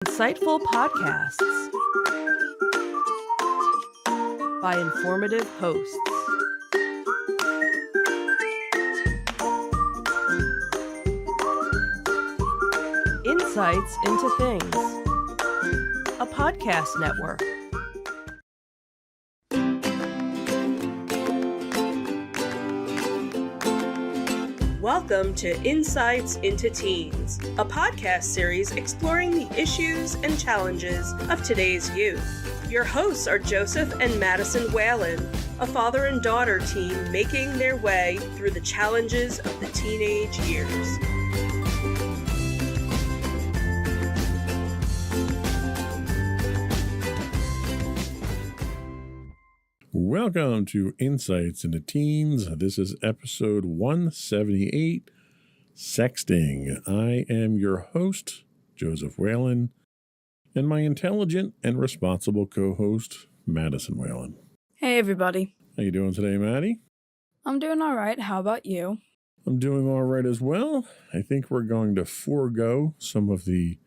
Insightful podcasts by informative hosts. Insights into Things, a podcast network. Welcome to Insights into Teens, a podcast series exploring the issues and challenges of today's youth. Your hosts are Joseph and Madison Whalen, a father and daughter team making their way through the challenges of the teenage years. Welcome to Insights into Teens. This is episode 178, Sexting. I am your host, Joseph Whalen, and my intelligent and responsible co-host, Madison Whalen. Hey, everybody. How you doing today, Maddie? I'm doing all right. How about you? I'm doing all right as well. I think we're going to forego some of the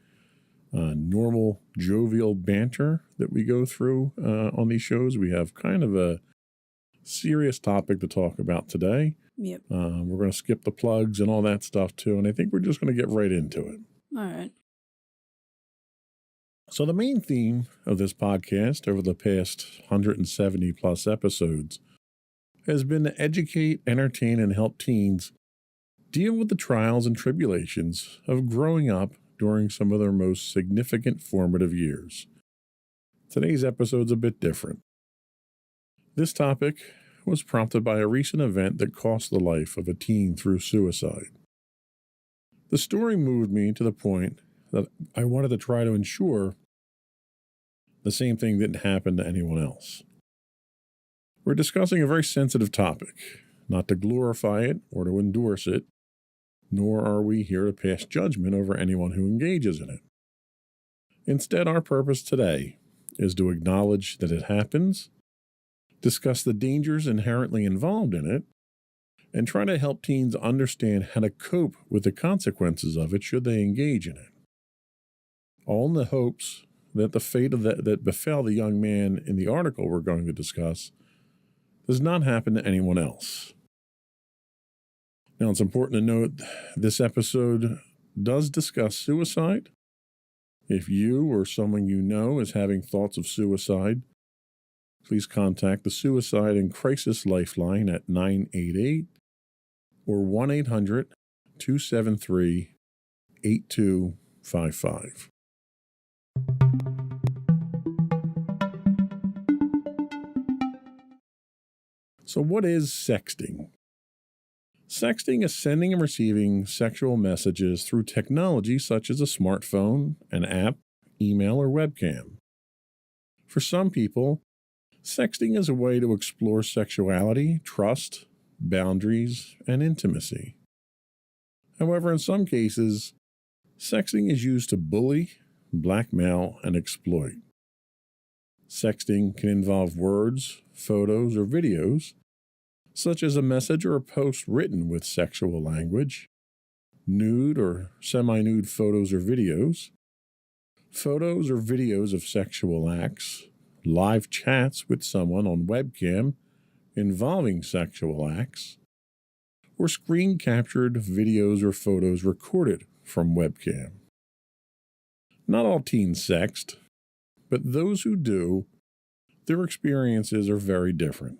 normal jovial banter that we go through on these shows. We have kind of a serious topic to talk about today. Yep. We're going to skip the plugs and all that stuff too, and I think we're just going to get right into it. All right. So the main theme of this podcast over the past 170 plus episodes has been to educate, entertain, and help teens deal with the trials and tribulations of growing up during some of their most significant formative years. Today's episode's a bit different. This topic was prompted by a recent event that cost the life of a teen through suicide. The story moved me to the point that I wanted to try to ensure the same thing didn't happen to anyone else. We're discussing a very sensitive topic, not to glorify it or to endorse it, nor are we here to pass judgment over anyone who engages in it. Instead, our purpose today is to acknowledge that it happens, discuss the dangers inherently involved in it, and try to help teens understand how to cope with the consequences of it should they engage in it. All in the hopes that the fate that befell the young man in the article we're going to discuss does not happen to anyone else. Now, it's important to note this episode does discuss suicide. If you or someone you know is having thoughts of suicide, please contact the Suicide and Crisis Lifeline at 988 or 1-800-273-8255. So what is sexting? Sexting is sending and receiving sexual messages through technology such as a smartphone, an app, email, or webcam. For some people, sexting is a way to explore sexuality, trust, boundaries, and intimacy. However, in some cases, sexting is used to bully, blackmail, and exploit. Sexting can involve words, photos, or videos, such as a message or a post written with sexual language, nude or semi-nude photos or videos of sexual acts, live chats with someone on webcam involving sexual acts, or screen-captured videos or photos recorded from webcam. Not all teens sext, but those who do, their experiences are very different.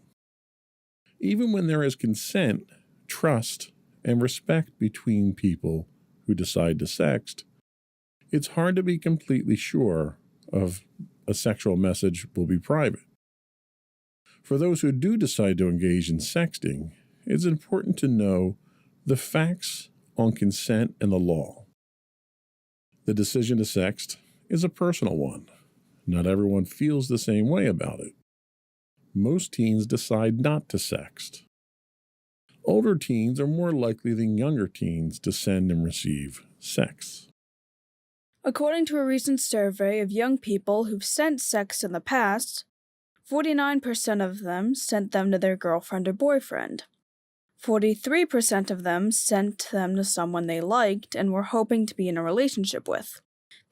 Even when there is consent, trust, and respect between people who decide to sext, it's hard to be completely sure of a sexual message will be private. For those who do decide to engage in sexting, it's important to know the facts on consent and the law. The decision to sext is a personal one. Not everyone feels the same way about it. Most teens decide not to sext. Older teens are more likely than younger teens to send and receive sex. According to a recent survey of young people who've sent sex in the past, 49% of them sent them to their girlfriend or boyfriend. 43% of them sent them to someone they liked and were hoping to be in a relationship with.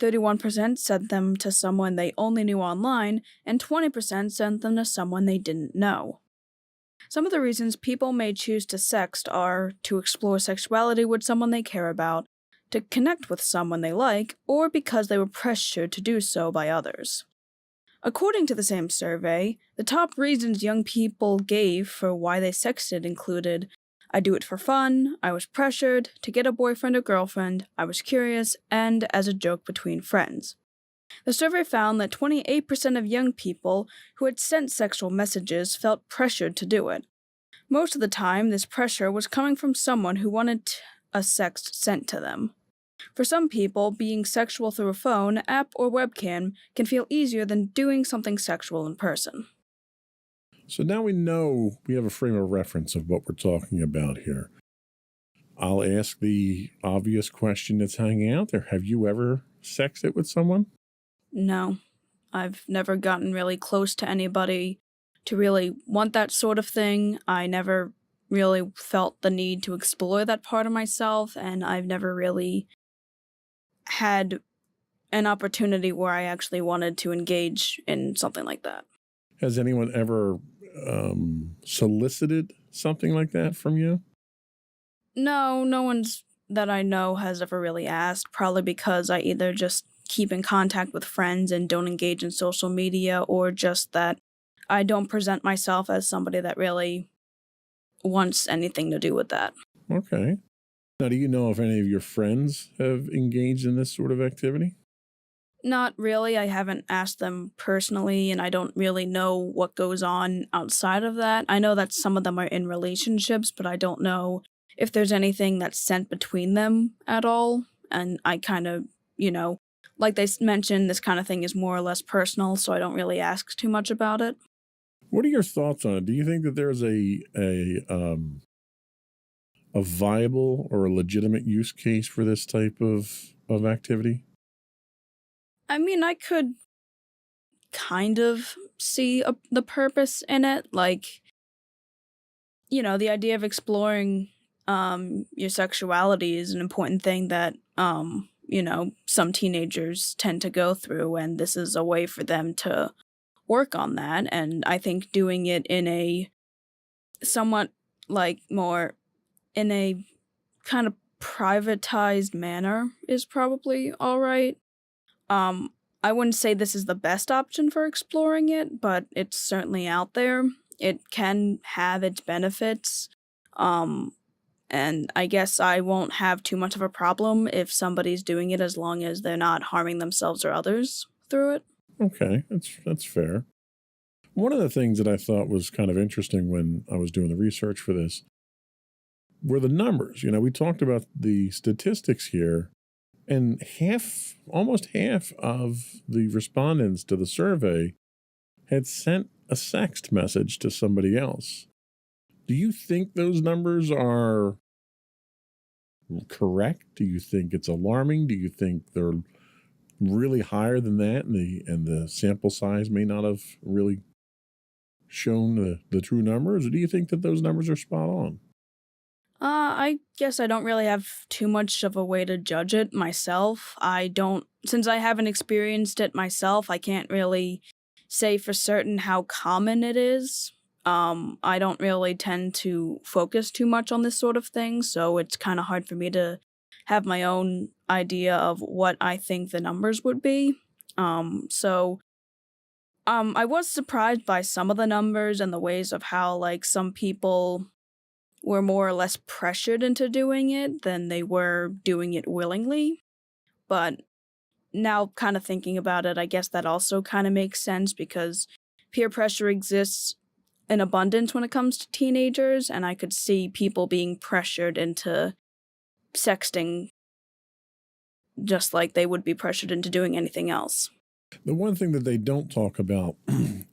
31% sent them to someone they only knew online, and 20% sent them to someone they didn't know. Some of the reasons people may choose to sext are to explore sexuality with someone they care about, to connect with someone they like, or because they were pressured to do so by others. According to the same survey, the top reasons young people gave for why they sexted included: I do it for fun, I was pressured, to get a boyfriend or girlfriend, I was curious, and as a joke between friends. The survey found that 28% of young people who had sent sexual messages felt pressured to do it. Most of the time, this pressure was coming from someone who wanted a sext sent to them. For some people, being sexual through a phone, app, or webcam can feel easier than doing something sexual in person. So now we know we have a frame of reference of what we're talking about here. I'll ask the obvious question that's hanging out there. Have you ever sexted with someone? No, I've never gotten really close to anybody to really want that sort of thing. I never really felt the need to explore that part of myself, and I've never really had an opportunity where I actually wanted to engage in something like that. Has anyone ever solicited something like that from you? No, no one's that I know has ever really asked, probably because I either just keep in contact with friends and don't engage in social media, or just that I don't present myself as somebody that really wants anything to do with that. Okay. Now, do you know if any of your friends have engaged in this sort of activity? Not really. I haven't asked them personally, and I don't really know what goes on outside of that. I know that some of them are in relationships, but I don't know if there's anything that's sent between them at all. And I kind of, like they mentioned, this kind of thing is more or less personal, so I don't really ask too much about it. What are your thoughts on it? Do you think that there's a viable or a legitimate use case for this type of activity? I mean, I could kind of see the purpose in it. Like, the idea of exploring your sexuality is an important thing that, some teenagers tend to go through, and this is a way for them to work on that. And I think doing it in a somewhat, more in a kind of privatized manner is probably all right. I wouldn't say this is the best option for exploring it, but it's certainly out there. It can have its benefits. And I guess I won't have too much of a problem if somebody's doing it, as long as they're not harming themselves or others through it. Okay, that's fair. One of the things that I thought was kind of interesting when I was doing the research for this were the numbers. We talked about the statistics here, and almost half of the respondents to the survey had sent a sext message to somebody else. Do you think those numbers are correct? Do you think it's alarming? Do you think they're really higher than that, and the sample size may not have really shown the true numbers? Or do you think that those numbers are spot on? I guess I don't really have too much of a way to judge it myself. Since I haven't experienced it myself, I can't really say for certain how common it is. I don't really tend to focus too much on this sort of thing, so it's kind of hard for me to have my own idea of what I think the numbers would be. I was surprised by some of the numbers and the ways of how, some people were more or less pressured into doing it than they were doing it willingly. But now, kind of thinking about it, I guess that also kind of makes sense, because peer pressure exists in abundance when it comes to teenagers, and I could see people being pressured into sexting just like they would be pressured into doing anything else. The one thing that they don't talk about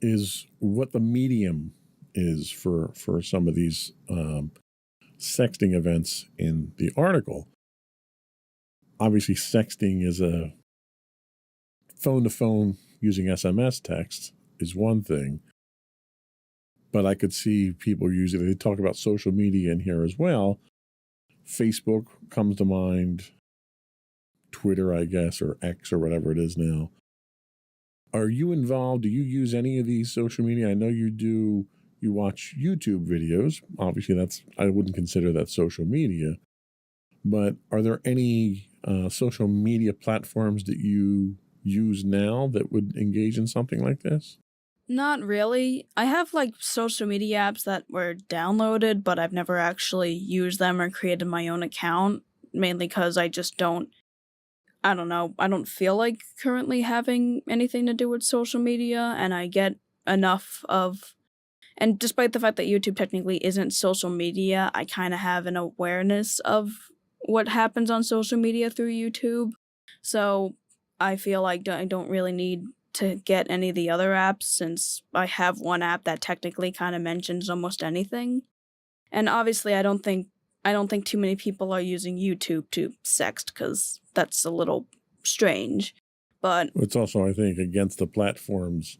is what the medium is for some of these sexting events in the article. Obviously, sexting is a phone-to-phone using SMS text is one thing. But I could see people they talk about social media in here as well. Facebook comes to mind, Twitter, I guess, or X or whatever it is now. Are you involved? Do you use any of these social media? I know you do. You watch YouTube videos. Obviously, I wouldn't consider that social media. But are there any social media platforms that you use now that would engage in something like this? Not really. I have social media apps that were downloaded, but I've never actually used them or created my own account, mainly because I just don't feel like currently having anything to do with social media, and I get enough of, and despite the fact that YouTube technically isn't social media, I kind of have an awareness of what happens on social media through YouTube, so I feel like I don't really need to get any of the other apps since I have one app that technically kind of mentions almost anything. And obviously I don't think too many people are using YouTube to sext because that's a little strange. But it's also, I think, against the platform's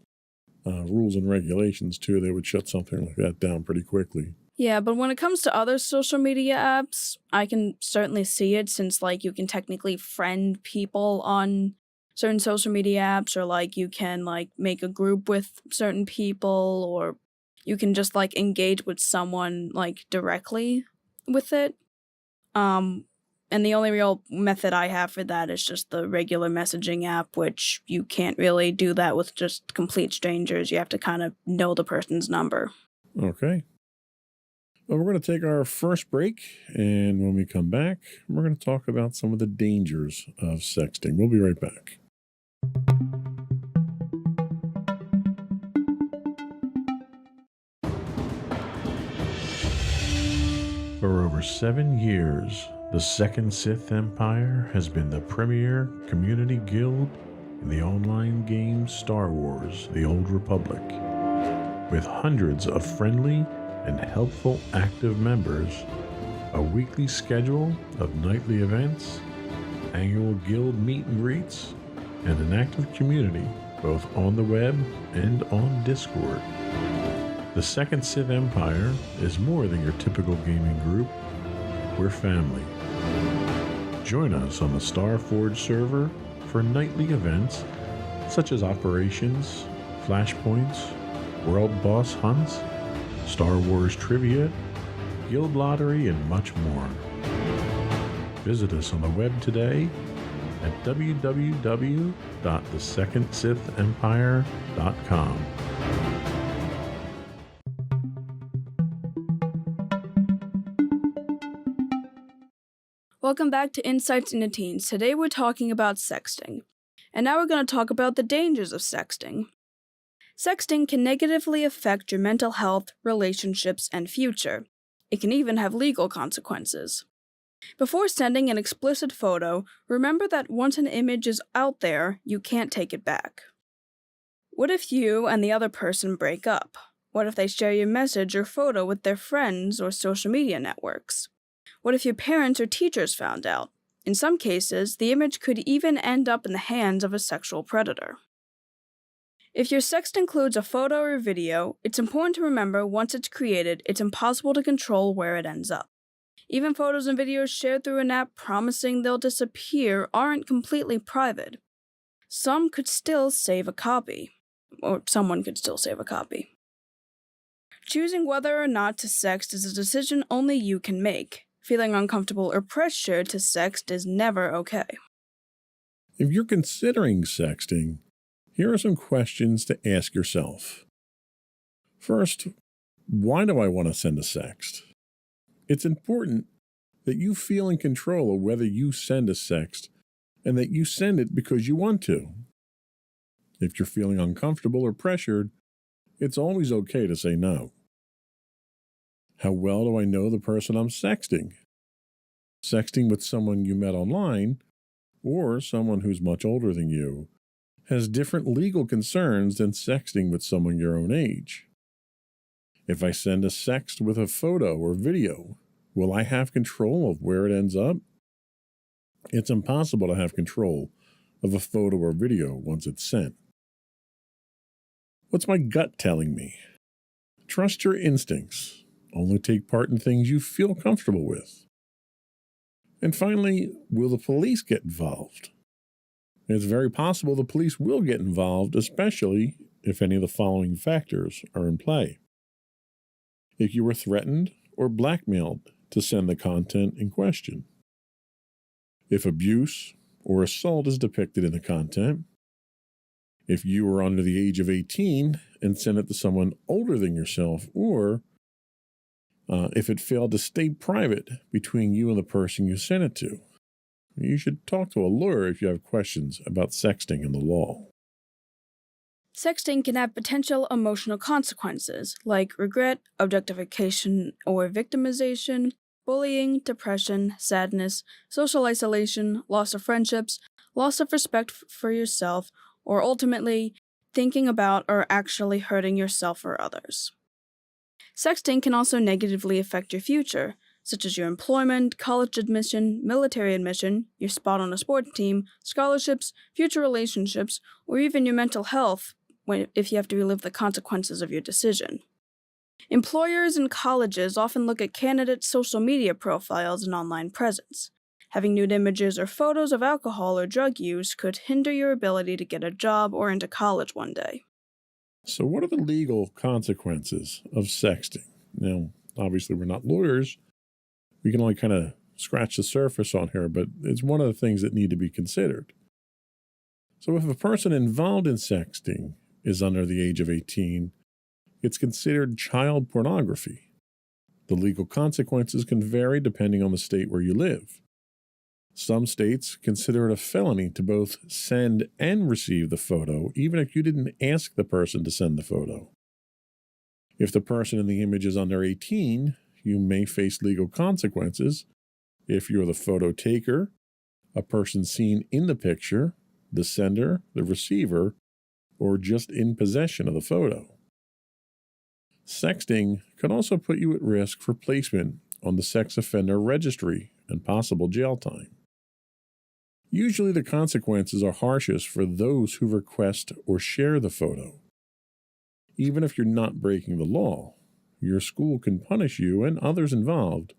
rules and regulations too. They would shut something like that down pretty quickly. Yeah, but when it comes to other social media apps, I can certainly see it since you can technically friend people on certain social media apps, or you can make a group with certain people, or you can just engage with someone directly with it. And the only real method I have for that is just the regular messaging app, which you can't really do that with just complete strangers. You have to kind of know the person's number. Okay. Well, we're going to take our first break, and when we come back, we're going to talk about some of the dangers of sexting. We'll be right back. For over 7 years, the Second Sith Empire has been the premier community guild in the online game Star Wars: The Old Republic. With hundreds of friendly and helpful active members, a weekly schedule of nightly events, annual guild meet and greets, and an active community both on the web and on Discord. The Second Sith Empire is more than your typical gaming group. We're family. Join us on the Starforge server for nightly events such as operations, flashpoints, world boss hunts, Star Wars trivia, guild lottery, and much more. Visit us on the web today at www.thesecondsithempire.com. Welcome back to Insights into Teens. Today we're talking about sexting. And now we're going to talk about the dangers of sexting. Sexting can negatively affect your mental health, relationships, and future. It can even have legal consequences. Before sending an explicit photo, remember that once an image is out there, you can't take it back. What if you and the other person break up? What if they share your message or photo with their friends or social media networks? What if your parents or teachers found out? In some cases, the image could even end up in the hands of a sexual predator. If your sext includes a photo or video, it's important to remember once it's created, it's impossible to control where it ends up. Even photos and videos shared through an app promising they'll disappear aren't completely private. Someone could still save a copy. Choosing whether or not to sext is a decision only you can make. Feeling uncomfortable or pressured to sext is never okay. If you're considering sexting, here are some questions to ask yourself. First, why do I want to send a sext? It's important that you feel in control of whether you send a sext and that you send it because you want to. If you're feeling uncomfortable or pressured, it's always okay to say no. How well do I know the person I'm sexting? Sexting with someone you met online or someone who's much older than you has different legal concerns than sexting with someone your own age. If I send a sext with a photo or video, will I have control of where it ends up? It's impossible to have control of a photo or video once it's sent. What's my gut telling me? Trust your instincts. Only take part in things you feel comfortable with. And finally, will the police get involved? It's very possible the police will get involved, especially if any of the following factors are in play. If you were threatened or blackmailed to send the content in question. If abuse or assault is depicted in the content. If you were under the age of 18 and sent it to someone older than yourself, or if it failed to stay private between you and the person you sent it to. You should talk to a lawyer if you have questions about sexting and the law. Sexting can have potential emotional consequences, like regret, objectification or victimization, bullying, depression, sadness, social isolation, loss of friendships, loss of respect for yourself, or ultimately thinking about or actually hurting yourself or others. Sexting can also negatively affect your future, such as your employment, college admission, military admission, your spot on a sports team, scholarships, future relationships, or even your mental health if you have to relive the consequences of your decision. Employers and colleges often look at candidates' social media profiles and online presence. Having nude images or photos of alcohol or drug use could hinder your ability to get a job or into college one day. So what are the legal consequences of sexting? Now, obviously we're not lawyers. We can only kind of scratch the surface on here, but it's one of the things that need to be considered. So if a person involved in sexting is under the age of 18, it's considered child pornography. The legal consequences can vary depending on the state where you live. Some states consider it a felony to both send and receive the photo, even if you didn't ask the person to send the photo. If the person in the image is under 18, you may face legal consequences if you're the photo taker, a person seen in the picture, the sender, the receiver, or just in possession of the photo. Sexting can also put you at risk for placement on the sex offender registry and possible jail time. Usually the consequences are harshest for those who request or share the photo. Even if you're not breaking the law, your school can punish you and others involved,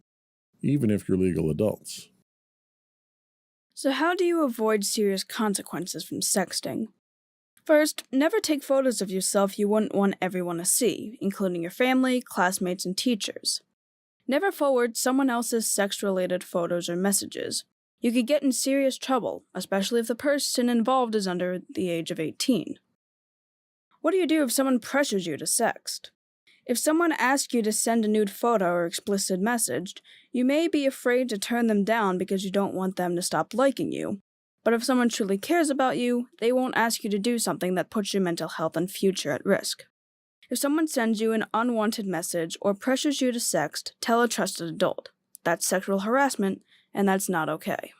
even if you're legal adults. So how do you avoid serious consequences from sexting? First, never take photos of yourself you wouldn't want everyone to see, including your family, classmates, and teachers. Never forward someone else's sex-related photos or messages. You could get in serious trouble, especially if the person involved is under the age of 18. What do you do if someone pressures you to sext? If someone asks you to send a nude photo or explicit message, you may be afraid to turn them down because you don't want them to stop liking you. But if someone truly cares about you, they won't ask you to do something that puts your mental health and future at risk. If someone sends you an unwanted message or pressures you to sext, tell a trusted adult. That's sexual harassment, and that's not okay.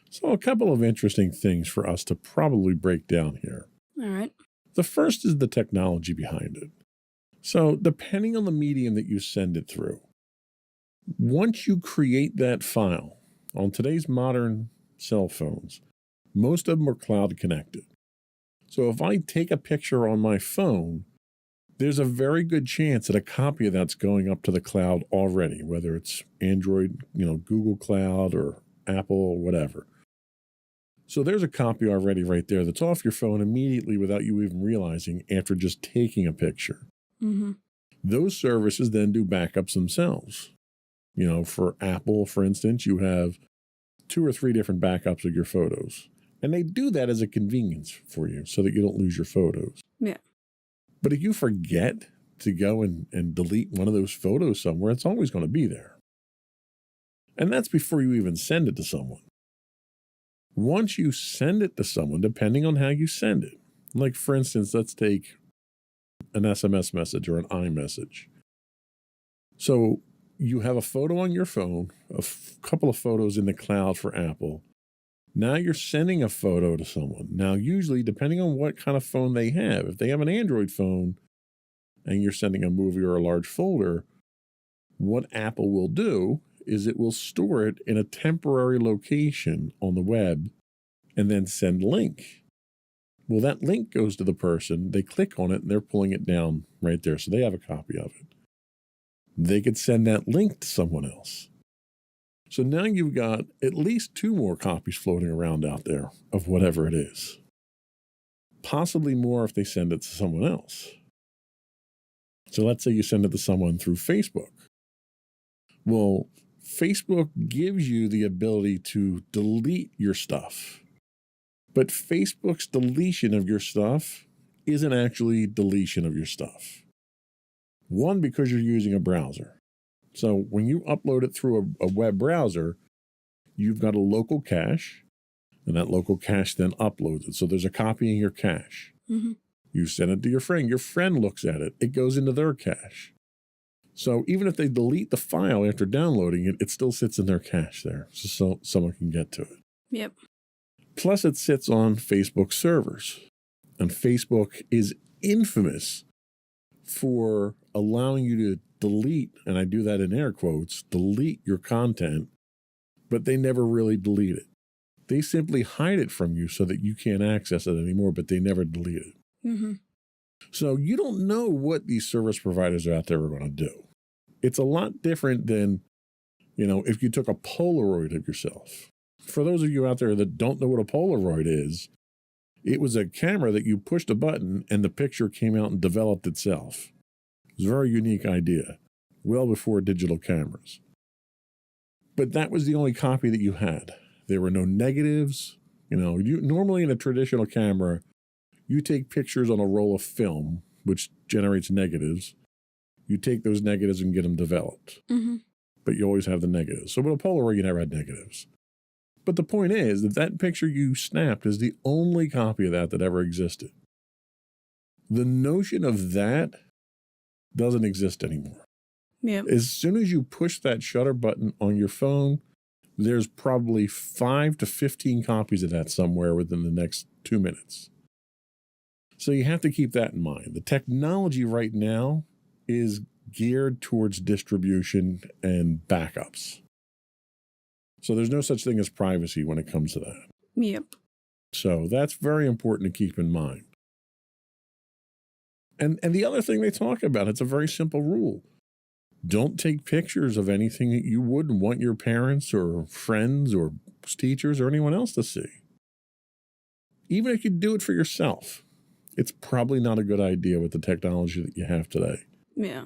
So a couple of interesting things for us to probably break down here. All right. The first is the technology behind it. So depending on the medium that you send it through, once you create that file on today's modern cell phones, most of them are cloud connected. So if I take a picture on my phone, there's a very good chance that a copy of that's going up to the cloud already, whether it's Android, Google Cloud or Apple or whatever. So there's a copy already right there that's off your phone immediately without you even realizing after just taking a picture. Mm-hmm. Those services then do backups themselves. For Apple, for instance, you have 2 or 3 different backups of your photos. And they do that as a convenience for you so that you don't lose your photos. Yeah. But if you forget to go and delete one of those photos somewhere, it's always going to be there. And that's before you even send it to someone. Once you send it to someone, depending on how you send it, like for instance, let's take an SMS message or an iMessage. So you have a photo on your phone, a couple of photos in the cloud for Apple. Now you're sending a photo to someone. Now, usually, depending on what kind of phone they have, if they have an Android phone and you're sending a movie or a large folder, what Apple will do is it will store it in a temporary location on the web and then send a link. Well, that link goes to the person, they click on it, and they're pulling it down right there, so they have a copy of it. They could send that link to someone else. So now you've got at least 2 more copies floating around out there of whatever it is. Possibly more if they send it to someone else. So let's say you send it to someone through Facebook. Well, Facebook gives you the ability to delete your stuff. But Facebook's deletion of your stuff isn't actually deletion of your stuff. One, because you're using a browser. So when you upload it through a web browser, you've got a local cache, and that local cache then uploads it. So there's a copy in your cache. Mm-hmm. You send it to your friend looks at it, it goes into their cache. So even if they delete the file after downloading it, it still sits in their cache there, so someone can get to it. Yep. Plus it sits on Facebook servers, and Facebook is infamous for allowing you to delete, and I do that in air quotes, delete your content, but they never really delete it. They simply hide it from you so that you can't access it anymore, but they never delete it. Mm-hmm. So you don't know what these service providers out there are going to do. It's a lot different than, if you took a Polaroid of yourself. For those of you out there that don't know what a Polaroid is, it was a camera that you pushed a button and the picture came out and developed itself. It was a very unique idea, well before digital cameras. But that was the only copy that you had. There were no negatives. Normally in a traditional camera, you take pictures on a roll of film, which generates negatives. You take those negatives and get them developed. Mm-hmm. But you always have the negatives. So with a Polaroid, you never had negatives. But the point is that picture you snapped is the only copy of that ever existed. The notion of that doesn't exist anymore. Yep. As soon as you push that shutter button on your phone, there's probably 5 to 15 copies of that somewhere within the next 2 minutes. So you have to keep that in mind. The technology right now is geared towards distribution and backups. So there's no such thing as privacy when it comes to that. Yep. So that's very important to keep in mind. And the other thing they talk about, it's a very simple rule. Don't take pictures of anything that you wouldn't want your parents or friends or teachers or anyone else to see. Even if you do it for yourself, it's probably not a good idea with the technology that you have today. Yeah.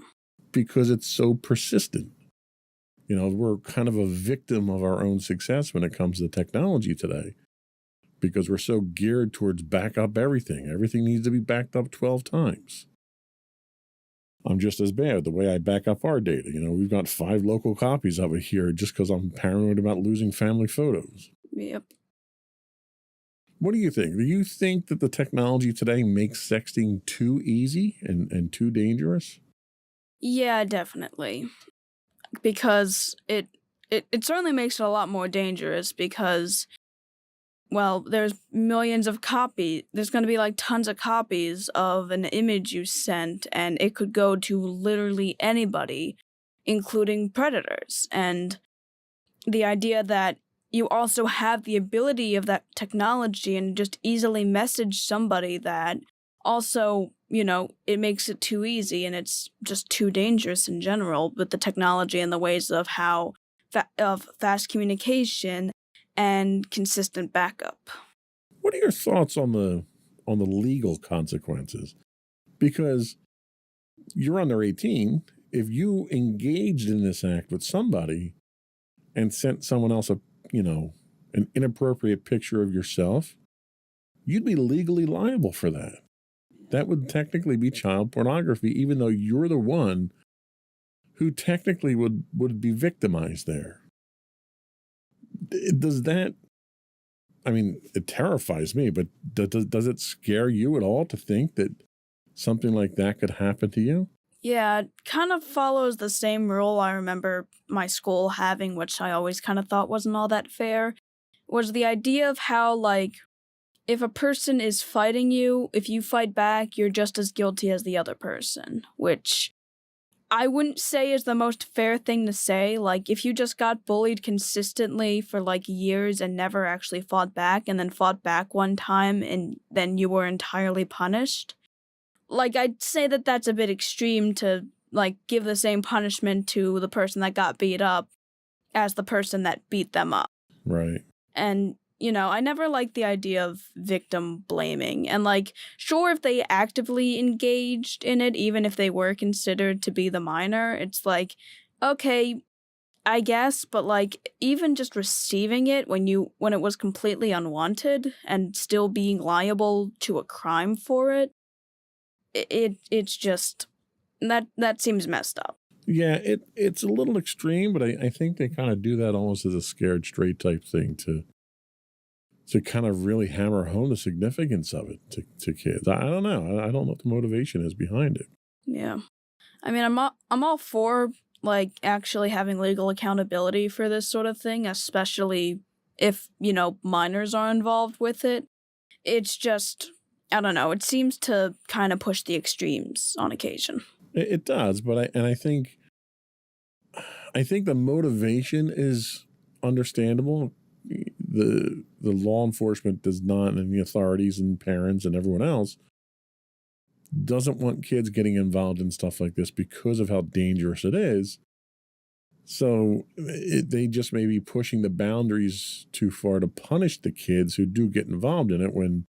Because it's so persistent. We're kind of a victim of our own success when it comes to technology today, because we're so geared towards back up everything. Everything needs to be backed up 12 times. I'm just as bad the way I back up our data. We've got 5 local copies of it here just because I'm paranoid about losing family photos. Yep. What do you think? Do you think that the technology today makes sexting too easy and too dangerous? Yeah, definitely. Because it certainly makes it a lot more dangerous because, well, there's millions of copies. There's going to be tons of copies of an image you sent, and it could go to literally anybody, including predators. And the idea that you also have the ability of that technology and just easily message somebody that also, it makes it too easy and it's just too dangerous in general with the technology and the ways of how of fast communication and consistent backup. What are your thoughts on the legal consequences? Because you're under 18. If you engaged in this act with somebody and sent someone else an inappropriate picture of yourself, you'd be legally liable for that. That would technically be child pornography, even though you're the one who technically would be victimized there. Does that, it terrifies me, but does it scare you at all to think that something like that could happen to you? Yeah, it kind of follows the same rule I remember my school having, which I always kind of thought wasn't all that fair, was the idea of how, if a person is fighting you, if you fight back, you're just as guilty as the other person, which I wouldn't say is the most fair thing to say. If you just got bullied consistently for years and never actually fought back and then fought back one time and then you were entirely punished, I'd say that that's a bit extreme to give the same punishment to the person that got beat up as the person that beat them up. Right. And, I never liked the idea of victim blaming. And, sure, if they actively engaged in it, even if they were considered to be the minor, it's okay, I guess, but, even just receiving it when it was completely unwanted and still being liable to a crime for it, it's just, that seems messed up. Yeah, it's a little extreme, but I think they kind of do that almost as a scared straight type thing to kind of really hammer home the significance of it to kids. I don't know. I don't know what the motivation is behind it. Yeah. I mean, I'm all for, actually having legal accountability for this sort of thing, especially if, minors are involved with it. It's just, I don't know, it seems to kind of push the extremes on occasion. It does, but I think the motivation is understandable. The law enforcement does not, and the authorities and parents and everyone else doesn't want kids getting involved in stuff like this because of how dangerous it is. So they just may be pushing the boundaries too far to punish the kids who do get involved in it, when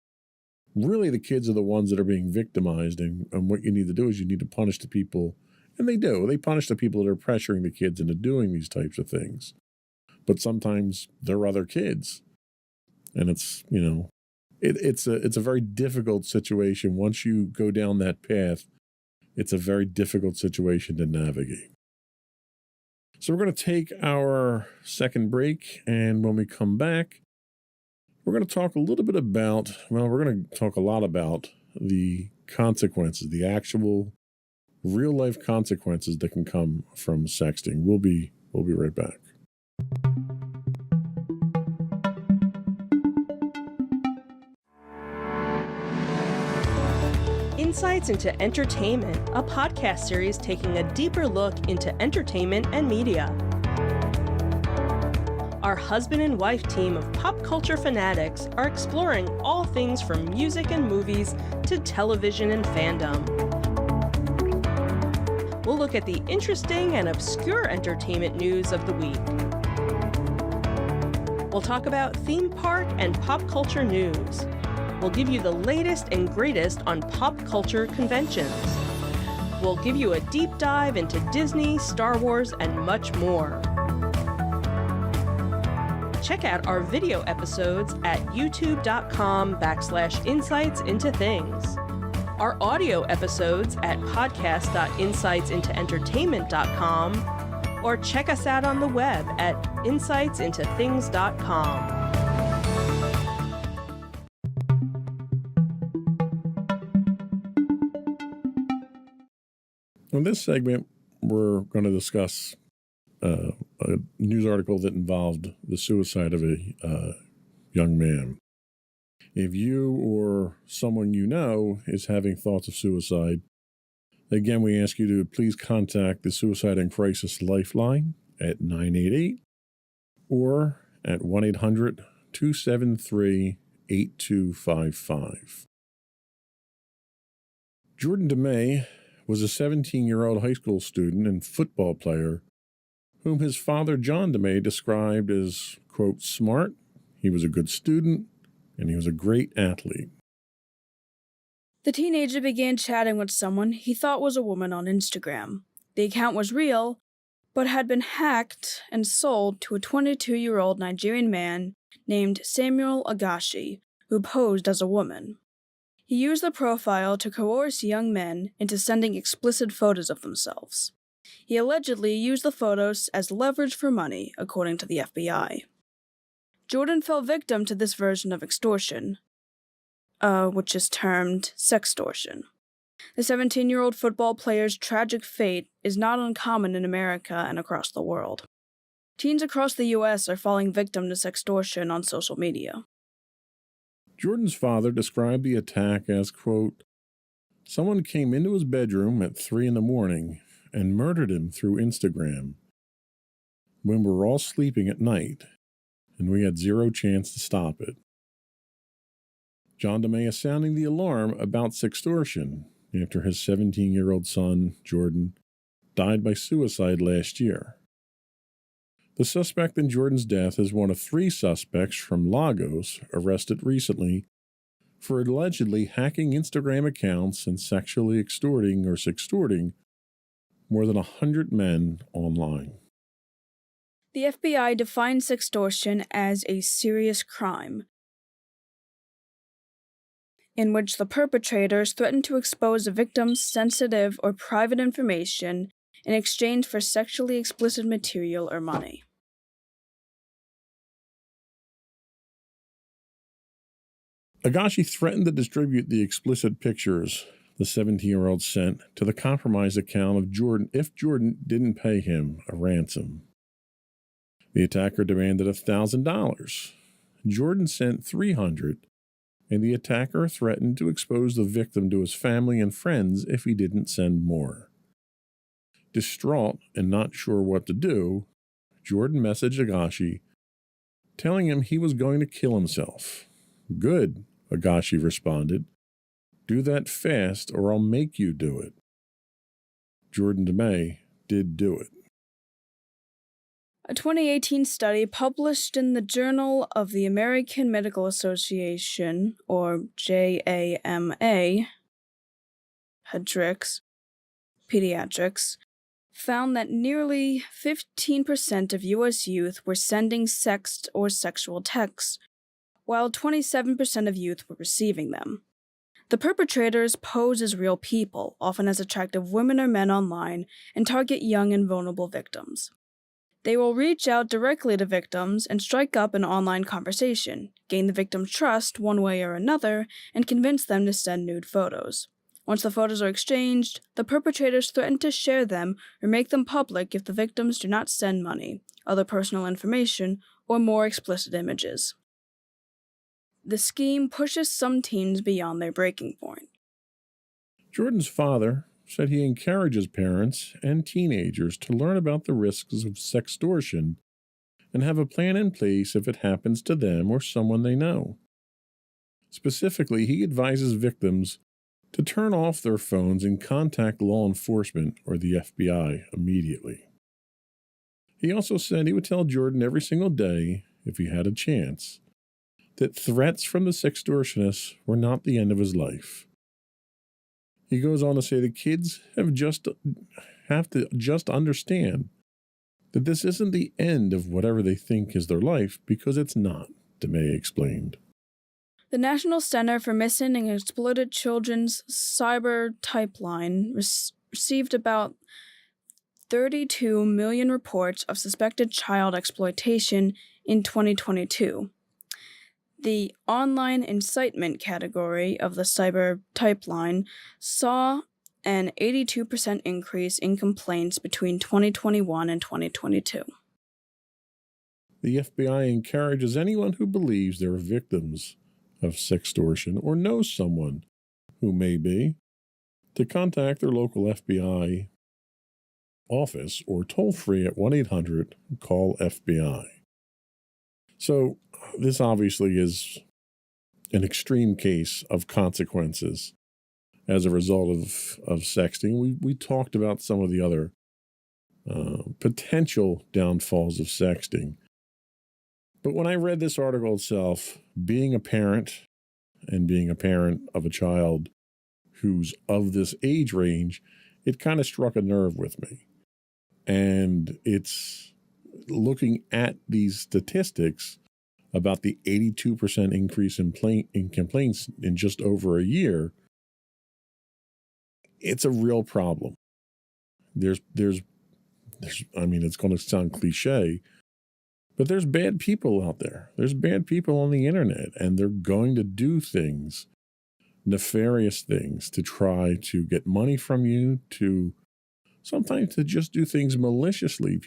really the kids are the ones that are being victimized. And what you need to do is you need to punish the people, and they do. They punish the people that are pressuring the kids into doing these types of things. But sometimes they're other kids. And it's, it's a very difficult situation. Once you go down that path, it's a very difficult situation to navigate. So we're going to take our second break, and when we come back, we're going to talk a little bit about, we're going to talk a lot about the consequences, the actual real-life consequences that can come from sexting. We'll be right back. Insights into Entertainment, a podcast series taking a deeper look into entertainment and media. Our husband and wife team of pop culture fanatics are exploring all things from music and movies to television and fandom. We'll look at the interesting and obscure entertainment news of the week. We'll talk about theme park and pop culture news. We'll give you the latest and greatest on pop culture conventions. We'll give you a deep dive into Disney, Star Wars, and much more. Check out our video episodes at youtube.com/insightsintothings. Our audio episodes at podcast.insightsintoentertainment.com, or check us out on the web at insightsintothings.com. In this segment, we're going to discuss a news article that involved the suicide of a young man. If you or someone you know is having thoughts of suicide, again, we ask you to please contact the Suicide and Crisis Lifeline at 988 or at 1-800-273-8255. Jordan DeMay was a 17-year-old high school student and football player whom his father, John DeMay, described as, quote, smart, he was a good student, and he was a great athlete. The teenager began chatting with someone he thought was a woman on Instagram. The account was real, but had been hacked and sold to a 22-year-old Nigerian man named Samuel Agashi, who posed as a woman. He used the profile to coerce young men into sending explicit photos of themselves. He allegedly used the photos as leverage for money, according to the FBI. Jordan fell victim to this version of extortion, which is termed sextortion. The 17-year-old football player's tragic fate is not uncommon in America and across the world. Teens across the U.S. are falling victim to sextortion on social media. Jordan's father described the attack as, quote, someone came into his bedroom at 3 a.m. and murdered him through Instagram when we were all sleeping at night, and we had zero chance to stop it. John DeMay is sounding the alarm about sextortion after his 17-year-old son, Jordan, died by suicide last year. The suspect in Jordan's death is one of 3 suspects from Lagos arrested recently for allegedly hacking Instagram accounts and sexually extorting more than 100 men online. The FBI defines sextortion as a serious crime in which the perpetrators threaten to expose a victim's sensitive or private information in exchange for sexually explicit material or money. Agashi threatened to distribute the explicit pictures the 17-year-old sent to the compromised account of Jordan if Jordan didn't pay him a ransom. The attacker demanded $1,000. Jordan sent $300, and the attacker threatened to expose the victim to his family and friends if he didn't send more. Distraught and not sure what to do, Jordan messaged Agashi, telling him he was going to kill himself. "Good," Agashi responded. "Do that fast or I'll make you do it." Jordan DeMay did do it. A 2018 study published in the Journal of the American Medical Association, or JAMA, Pediatrics, found that nearly 15% of U.S. youth were sending sext or sexual texts, while 27% of youth were receiving them. The perpetrators pose as real people, often as attractive women or men online, and target young and vulnerable victims. They will reach out directly to victims and strike up an online conversation, gain the victim's trust one way or another, and convince them to send nude photos. Once the photos are exchanged, the perpetrators threaten to share them or make them public if the victims do not send money, other personal information, or more explicit images. The scheme pushes some teens beyond their breaking point. Jordan's father said he encourages parents and teenagers to learn about the risks of sextortion and have a plan in place if it happens to them or someone they know. Specifically, he advises victims to turn off their phones and contact law enforcement or the FBI immediately. He also said he would tell Jordan every single day, if he had a chance, that threats from the sextortionists were not the end of his life. He goes on to say the kids have to just understand that this isn't the end of whatever they think is their life, because it's not, DeMay explained. The National Center for Missing and Exploited Children's Cyber Pipeline received about 32 million reports of suspected child exploitation in 2022. The online incitement category of the Cyber Pipeline saw an 82% increase in complaints between 2021 and 2022. The FBI encourages anyone who believes they are victims of sextortion or knows someone who may be to contact their local FBI office or toll free at 1-800-CALL-FBI. So this obviously is an extreme case of consequences as a result of sexting. We talked about some of the other potential downfalls of sexting. But when I read this article itself, being a parent and being a parent of a child who's of this age range, it kind of struck a nerve with me. And it's looking at these statistics about the 82% increase in complaints in just over a year. It's a real problem. There's I mean, it's going to sound cliche, but there's bad people out there. There's bad people on the internet, and they're going to do things, nefarious things, to try to get money from you, to sometimes to just do things maliciously.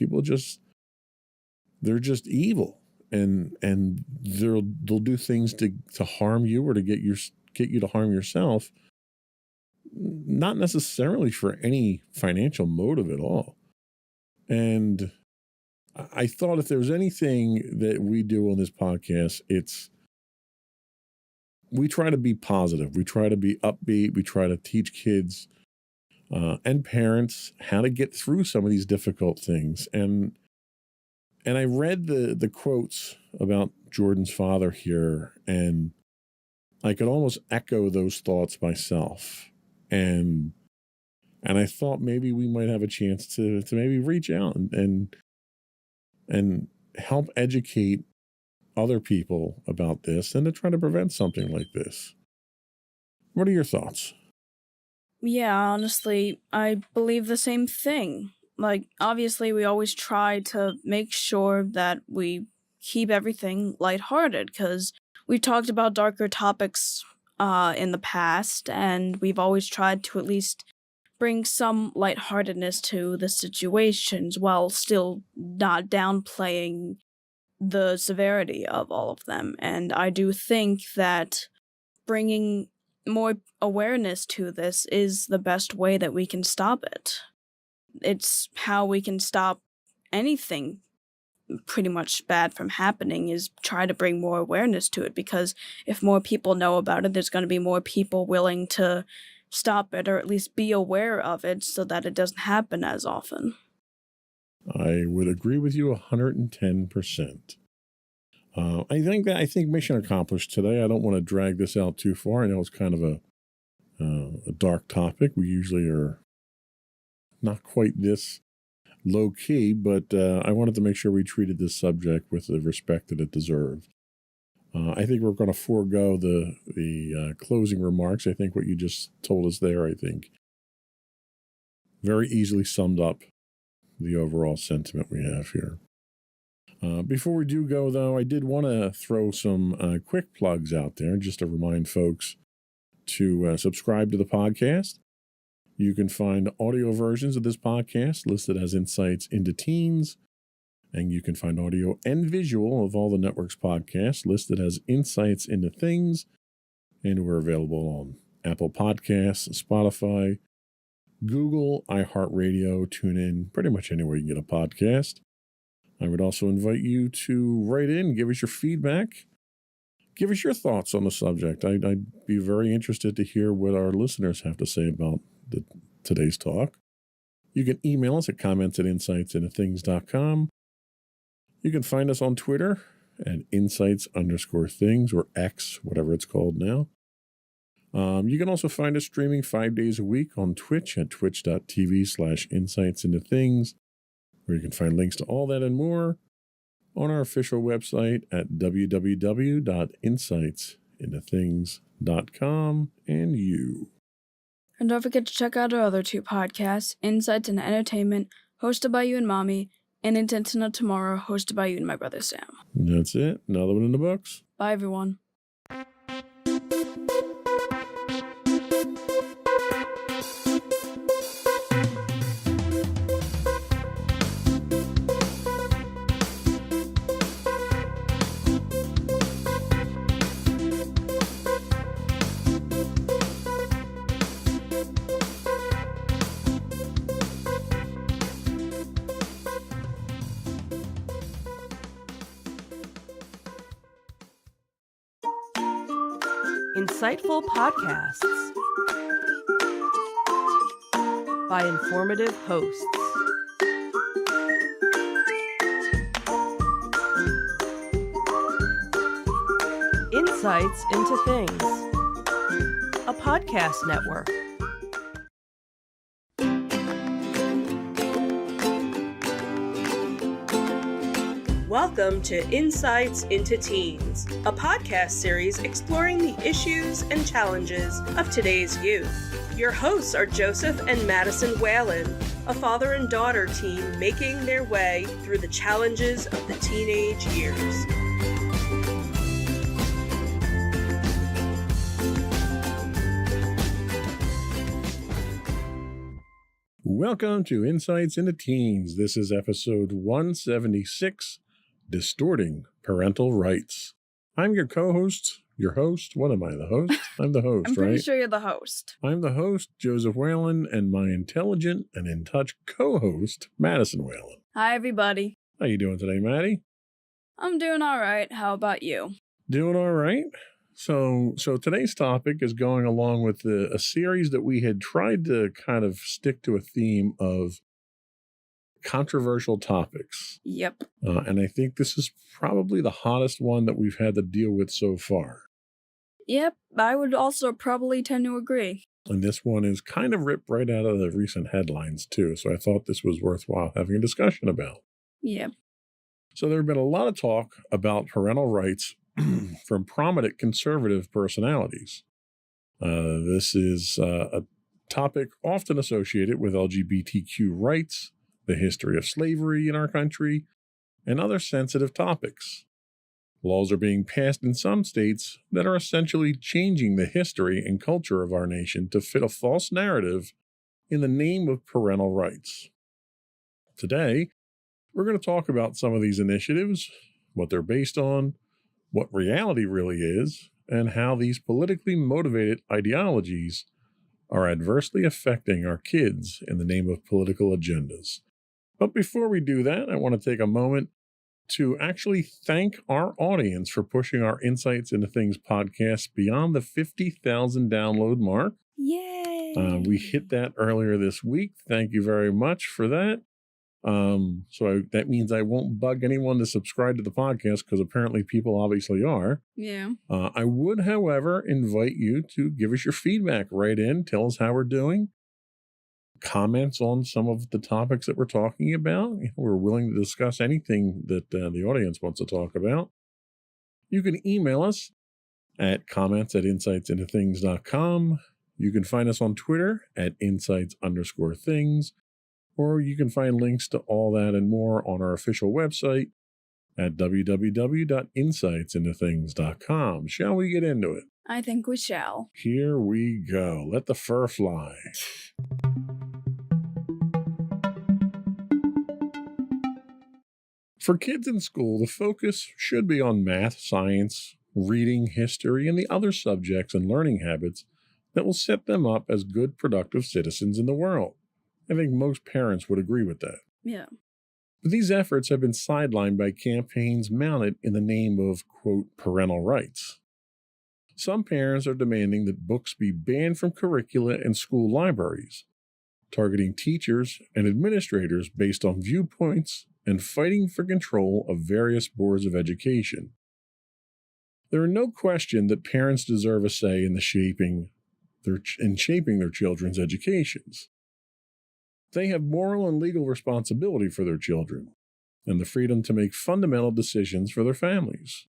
They're just evil, and they'll do things to harm you or to get you to harm yourself, not necessarily for any financial motive at all. And I thought if there's anything that we do on this podcast, we try to be positive. We try to be upbeat. We try to teach kids and parents how to get through some of these difficult things. And And I read the quotes about Jordan's father here, and I could almost echo those thoughts myself. And I thought maybe we might have a chance to maybe reach out and help educate other people about this and to try to prevent something like this. What are your thoughts? Yeah, honestly, I believe the same thing. Like, obviously, we always try to make sure that we keep everything lighthearted, because we've talked about darker topics in the past, and we've always tried to at least bring some lightheartedness to the situations while still not downplaying the severity of all of them. And I do think that bringing more awareness to this is the best way that we can stop it. It's how we can stop anything pretty much bad from happening, is try to bring more awareness to it, because if more people know about it, there's going to be more people willing to stop it, or at least be aware of it, so that it doesn't happen as often. I would agree with you 110%. I think mission accomplished today. I don't want to drag this out too far. I know it's kind of a dark topic. We usually are not quite this low key, but I wanted to make sure we treated this subject with the respect that it deserved. I think we're going to forego the closing remarks. I think what you just told us there, I think, very easily summed up the overall sentiment we have here. Before we do go, though, I did want to throw some quick plugs out there just to remind folks to subscribe to the podcast. You can find audio versions of this podcast listed as Insights into Teens, and you can find audio and visual of all the network's podcasts listed as Insights into Things, and we're available on Apple Podcasts, Spotify, Google, iHeartRadio, TuneIn, pretty much anywhere you can get a podcast. I would also invite you to write in, give us your feedback, give us your thoughts on the subject. I'd be very interested to hear what our listeners have to say about today's talk. You can email us at comments@insightsintothings.com. You can find us on Twitter at insights_things, or X, whatever it's called now. You can also find us streaming 5 days a week on Twitch at twitch.tv/insightsintothings, where you can find links to all that and more on our official website at www.insightsintothings.com. And you. And don't forget to check out our other two podcasts, Insights into Entertainment, hosted by you and Mommy, and Intent to Know Tomorrow, hosted by you and my brother Sam. And that's it. Another one in the books. Bye, everyone. Insightful podcasts by informative hosts. Insights into Things, a podcast network. Welcome to Insights into Teens, a podcast series exploring the issues and challenges of today's youth. Your hosts are Joseph and Madison Whalen, a father and daughter team making their way through the challenges of the teenage years. Welcome to Insights into Teens. This is episode 176, Distorting Parental Rights. I'm your co-host, your host. What am I, the host? I'm the host, I'm pretty right? sure you're the host. I'm the host, Joseph Whalen, and my intelligent and in-touch co-host, Madison Whalen. Hi, everybody. How you doing today, Maddie? I'm doing all right. How about you? Doing all right. So today's topic is going along with a series that we had tried to kind of stick to a theme of controversial topics. Yep. And I think this is probably the hottest one that we've had to deal with so far. Yep, I would also probably tend to agree. And this one is kind of ripped right out of the recent headlines, too. So I thought this was worthwhile having a discussion about. Yep. So there have been a lot of talk about parental rights from prominent conservative personalities. This is a topic often associated with LGBTQ rights, the history of slavery in our country, and other sensitive topics. Laws are being passed in some states that are essentially changing the history and culture of our nation to fit a false narrative in the name of parental rights. Today, we're going to talk about some of these initiatives, what they're based on, what reality really is, and how these politically motivated ideologies are adversely affecting our kids in the name of political agendas. But before we do that, I want to take a moment to actually thank our audience for pushing our Insights into Things podcast beyond the 50,000 download mark. Yay! We hit that earlier this week. Thank you very much for that. That means I won't bug anyone to subscribe to the podcast because apparently people obviously are. Yeah. I would, however, invite you to give us your feedback right in. Tell us how we're doing. Comments on some of the topics that we're talking about. We're willing to discuss anything that the audience wants to talk about. You can email us at comments@insightsintothings.com. You can find us on Twitter at insights_things, or you can find links to all that and more on our official website at www.insightsintothings.com. Shall we get into it? I think we shall. Here we go. Let the fur fly. For kids in school, the focus should be on math, science, reading, history, and the other subjects and learning habits that will set them up as good, productive citizens in the world. I think most parents would agree with that. Yeah. But these efforts have been sidelined by campaigns mounted in the name of, quote, parental rights. Some parents are demanding that books be banned from curricula and school libraries, targeting teachers and administrators based on viewpoints and fighting for control of various boards of education. There are no question that parents deserve a say in shaping their children's educations. They have moral and legal responsibility for their children and the freedom to make fundamental decisions for their families.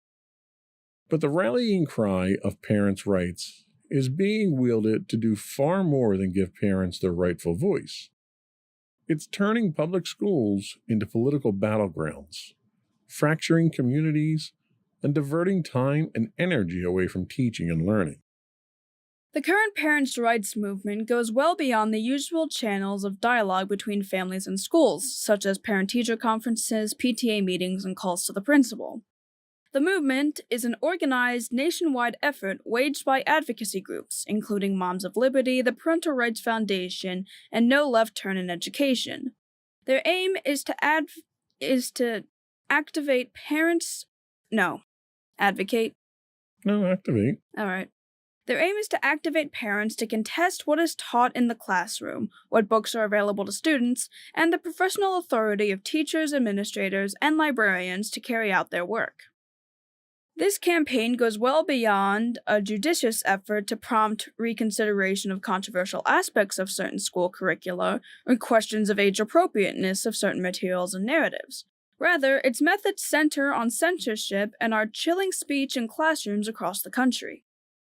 But the rallying cry of parents' rights is being wielded to do far more than give parents their rightful voice. It's turning public schools into political battlegrounds, fracturing communities, and diverting time and energy away from teaching and learning. The current parents' rights movement goes well beyond the usual channels of dialogue between families and schools, such as parent-teacher conferences, PTA meetings, and calls to the principal. The movement is an organized nationwide effort waged by advocacy groups, including Moms of Liberty, the Parental Rights Foundation, and No Left Turn in Education. Their aim is to activate parents... No. Advocate? No, activate. All right. Their aim is to activate parents to contest what is taught in the classroom, what books are available to students, and the professional authority of teachers, administrators, and librarians to carry out their work. This campaign goes well beyond a judicious effort to prompt reconsideration of controversial aspects of certain school curricula or questions of age appropriateness of certain materials and narratives. Rather, its methods center on censorship and are chilling speech in classrooms across the country.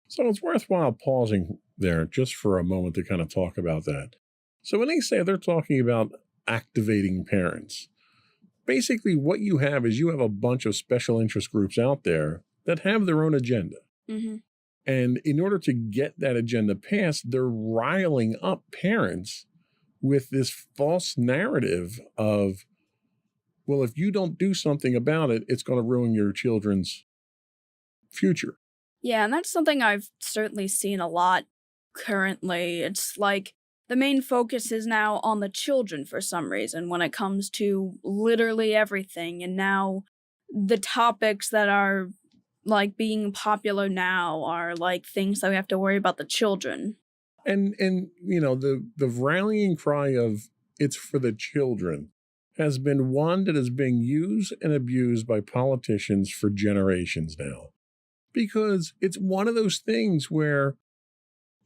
So it's worthwhile pausing there just for a moment to kind of talk about that. So when they say they're talking about activating parents, basically what you have is you have a bunch of special interest groups out there that have their own agenda. Mm-hmm. And in order to get that agenda passed, they're riling up parents with this false narrative of, well, if you don't do something about it, it's going to ruin your children's future. Yeah, and that's something I've certainly seen a lot currently. It's like the main focus is now on the children for some reason when it comes to literally everything. And now the topics that are like being popular now are like things that we have to worry about the children. And you know, the rallying cry of it's for the children has been one that is being used and abused by politicians for generations now. Because it's one of those things where,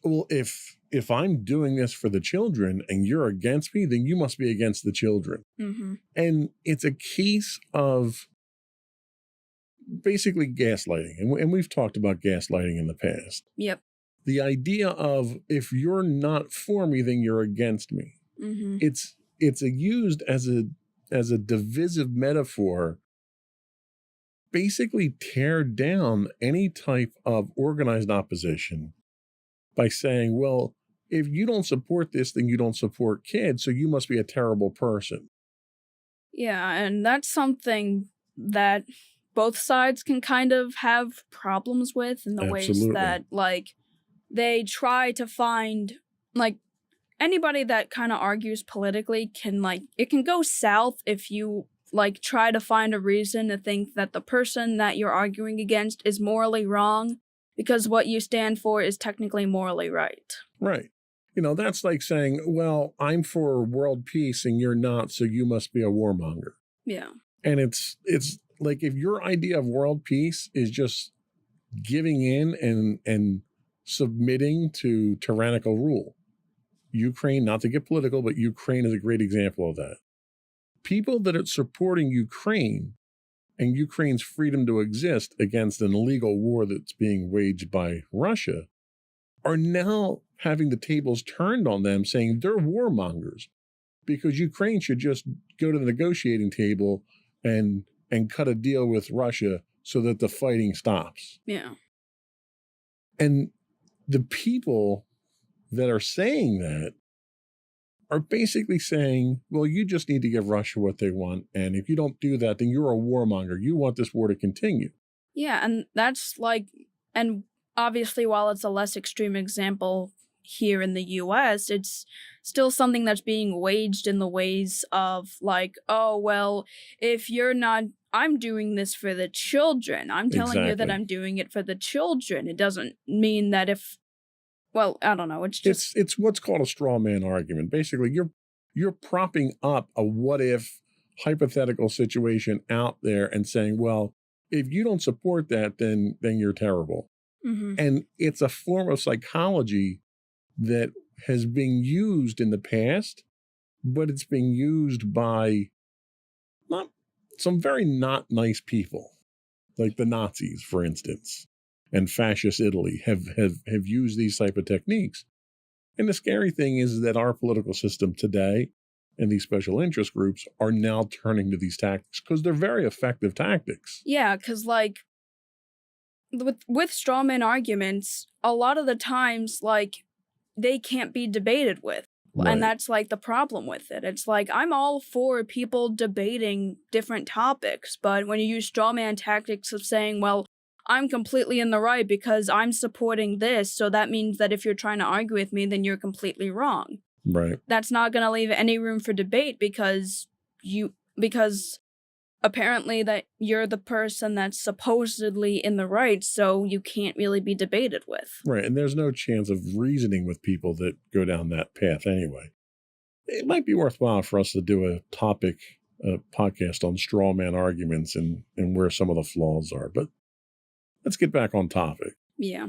well, if I'm doing this for the children and you're against me, then you must be against the children. Mm-hmm. And it's a case of basically gaslighting. And we've talked about gaslighting in the past. Yep. The idea of if you're not for me, then you're against me. Mm-hmm. It's used as a divisive metaphor, basically tear down any type of organized opposition by saying, well, if you don't support this, then you don't support kids, so you must be a terrible person. Yeah, and that's something that both sides can kind of have problems with in the ways Absolutely. that, like, they try to find, like, anybody that kind of argues politically can, like, it can go south if you, like, try to find a reason to think that the person that you're arguing against is morally wrong because what you stand for is technically morally right. Right. You know, that's like saying, well, I'm for world peace and you're not, so you must be a warmonger. Yeah. And it's like if your idea of world peace is just giving in and submitting to tyrannical rule. Ukraine, not to get political, but Ukraine is a great example of that. People that are supporting Ukraine and Ukraine's freedom to exist against an illegal war that's being waged by Russia are now having the tables turned on them, saying they're warmongers because Ukraine should just go to the negotiating table and cut a deal with Russia so that the fighting stops. Yeah. And the people that are saying that are basically saying, well, you just need to give Russia what they want. And if you don't do that, then you're a warmonger. You want this war to continue. Yeah, and that's like, and obviously while it's a less extreme example here in the US, it's still something that's being waged in the ways of like, oh, well, if you're not, I'm doing this for the children. I'm telling you that Exactly. I'm doing it for the children. It doesn't mean that if, well, I don't know. It's just, It's what's called a straw man argument. Basically, you're propping up a what if hypothetical situation out there and saying, well, if you don't support that, then you're terrible. mm-hmm. And it's a form of psychology that has been used in the past, but it's being used by not some very not nice people, like the Nazis, for instance, and fascist Italy have used these type of techniques. And the scary thing is that our political system today and these special interest groups are now turning to these tactics because they're very effective tactics. Yeah, because like with strawman arguments, a lot of the times like they can't be debated with. Right. And that's like the problem with it. It's like I'm all for people debating different topics, but when you use strawman tactics of saying, well, I'm completely in the right because I'm supporting this, so that means that if you're trying to argue with me, then you're completely wrong. Right. That's not going to leave any room for debate because apparently that you're the person that's supposedly in the right, so you can't really be debated with. Right. And there's no chance of reasoning with people that go down that path anyway. It might be worthwhile for us to do a podcast on straw man arguments and where some of the flaws are. But let's get back on topic. Yeah.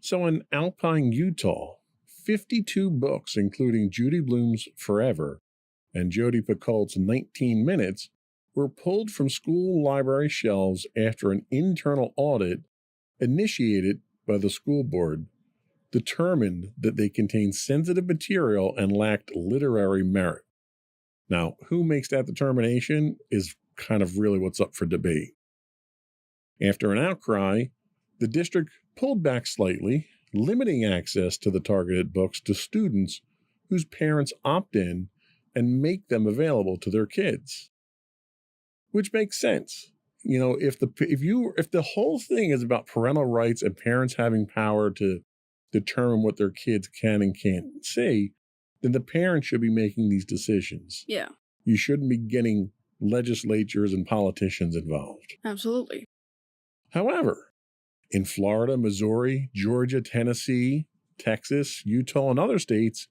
So in Alpine, Utah, 52 books, including Judy Blume's Forever and Jodi Picoult's 19 Minutes, were pulled from school library shelves after an internal audit initiated by the school board determined that they contained sensitive material and lacked literary merit. Now, who makes that determination is kind of really what's up for debate. After an outcry, the district pulled back slightly, limiting access to the targeted books to students whose parents opt in and make them available to their kids. Which makes sense. You know, if the whole thing is about parental rights and parents having power to determine what their kids can and can't see, then the parents should be making these decisions. Yeah. You shouldn't be getting legislatures and politicians involved. Absolutely. However, in Florida, Missouri, Georgia, Tennessee, Texas, Utah, and other states,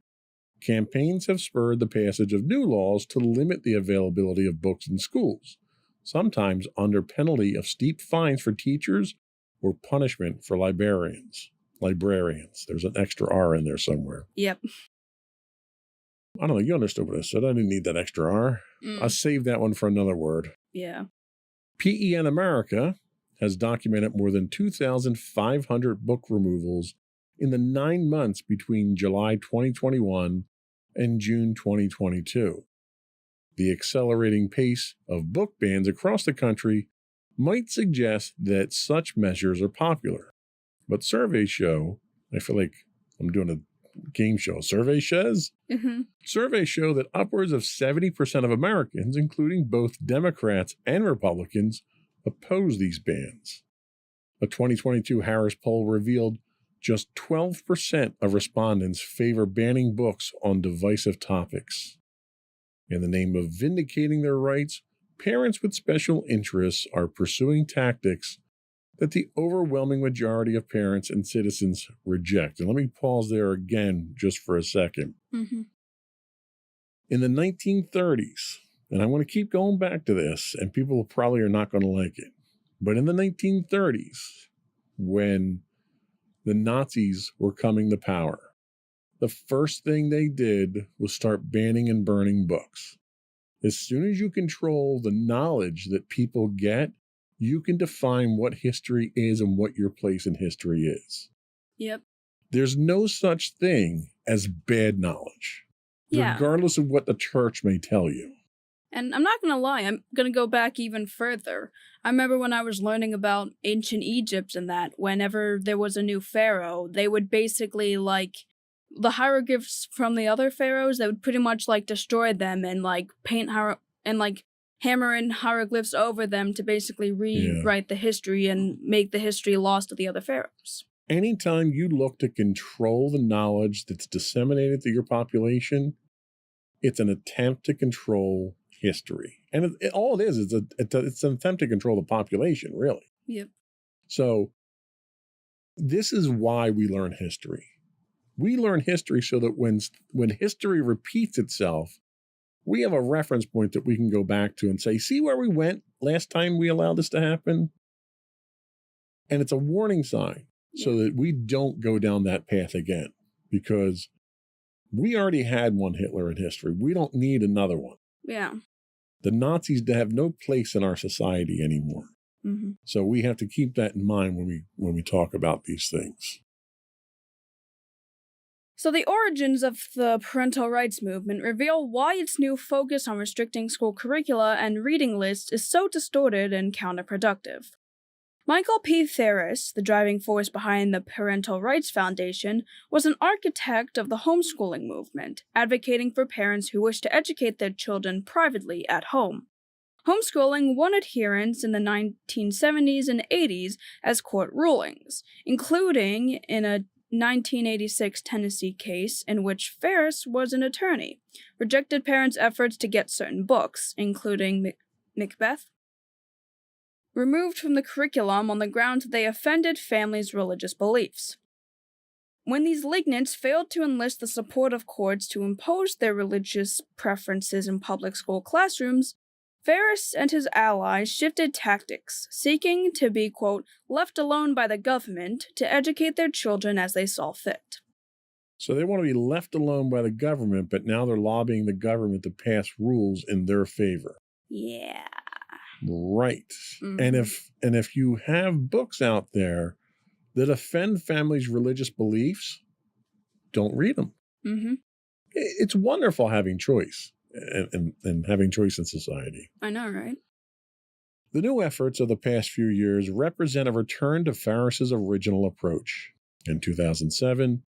campaigns have spurred the passage of new laws to limit the availability of books in schools, sometimes under penalty of steep fines for teachers or punishment for librarians. There's an extra R in there somewhere. Yep. I don't know. You understood what I said. I didn't need that extra R. I'll save that one for another word. Yeah. PEN America has documented more than 2,500 book removals in the 9 months between July 2021 and June 2022. The accelerating pace of book bans across the country might suggest that such measures are popular. But surveys show, I feel like I'm doing a game show, survey says? Surveys show that upwards of 70% of Americans, including both Democrats and Republicans, oppose these bans. A 2022 Harris poll revealed just 12% of respondents favor banning books on divisive topics. In the name of vindicating their rights, parents with special interests are pursuing tactics that the overwhelming majority of parents and citizens reject. And let me pause there again just for a second. In the 1930s, and I want to keep going back to this, and people probably are not going to like it, but in the 1930s, when the Nazis were coming to power, the first thing they did was start banning and burning books. As soon as you control the knowledge that people get, you can define what history is and what your place in history is. Yep. There's no such thing as bad knowledge, regardless of what the church may tell you. And I'm not going to lie, I'm going to go back even further. I remember when I was learning about ancient Egypt and that, whenever there was a new pharaoh, they would basically, the hieroglyphs from the other pharaohs, they would pretty much, destroy them and, paint hammer in hieroglyphs over them to basically rewrite the history and make the history lost to the other pharaohs. Anytime you look to control the knowledge that's disseminated to your population, it's an attempt to control history. And all it is it's an attempt to control the population, really. Yep. So this is why we learn history. We learn history so that when history repeats itself, we have a reference point that we can go back to and say, see where we went last time we allowed this to happen? And it's a warning sign so that we don't go down that path again, because we already had one Hitler in history. We don't need another one. Yeah. The Nazis have no place in our society anymore. So we have to keep that in mind when we talk about these things. So the origins of the parental rights movement reveal why its new focus on restricting school curricula and reading lists is so distorted and counterproductive. Michael P. Ferris, the driving force behind the Parental Rights Foundation, was an architect of the homeschooling movement, advocating for parents who wish to educate their children privately at home. Homeschooling won adherents in the 1970s and 80s as court rulings, including in a 1986 Tennessee case in which Ferris was an attorney, rejected parents' efforts to get certain books, including Macbeth, removed from the curriculum on the grounds that they offended families' religious beliefs. When these litigants failed to enlist the support of courts to impose their religious preferences in public school classrooms, Ferris and his allies shifted tactics, seeking to be, quote, left alone by the government to educate their children as they saw fit. So they want to be left alone by the government, but now they're lobbying the government to pass rules in their favor. Yeah. Right. And if you have books out there that offend families' religious beliefs, don't read them. It's wonderful having choice and having choice in society. I know, right? The new efforts of the past few years represent a return to Ferris's original approach. In 2007,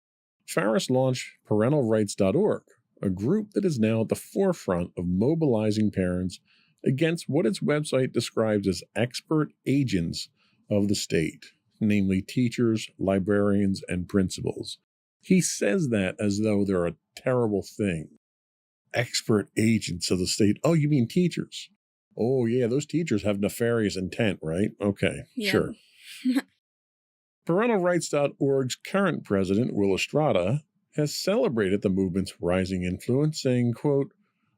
Ferris launched ParentalRights.org, a group that is now at the forefront of mobilizing parents against what its website describes as expert agents of the state, namely teachers, librarians, and principals. He says that as though they're a terrible thing. Expert agents of the state. Oh, you mean teachers? Oh, yeah, those teachers have nefarious intent, right? Okay, sure. ParentalRights.org's current president, Will Estrada, has celebrated the movement's rising influence, saying, quote,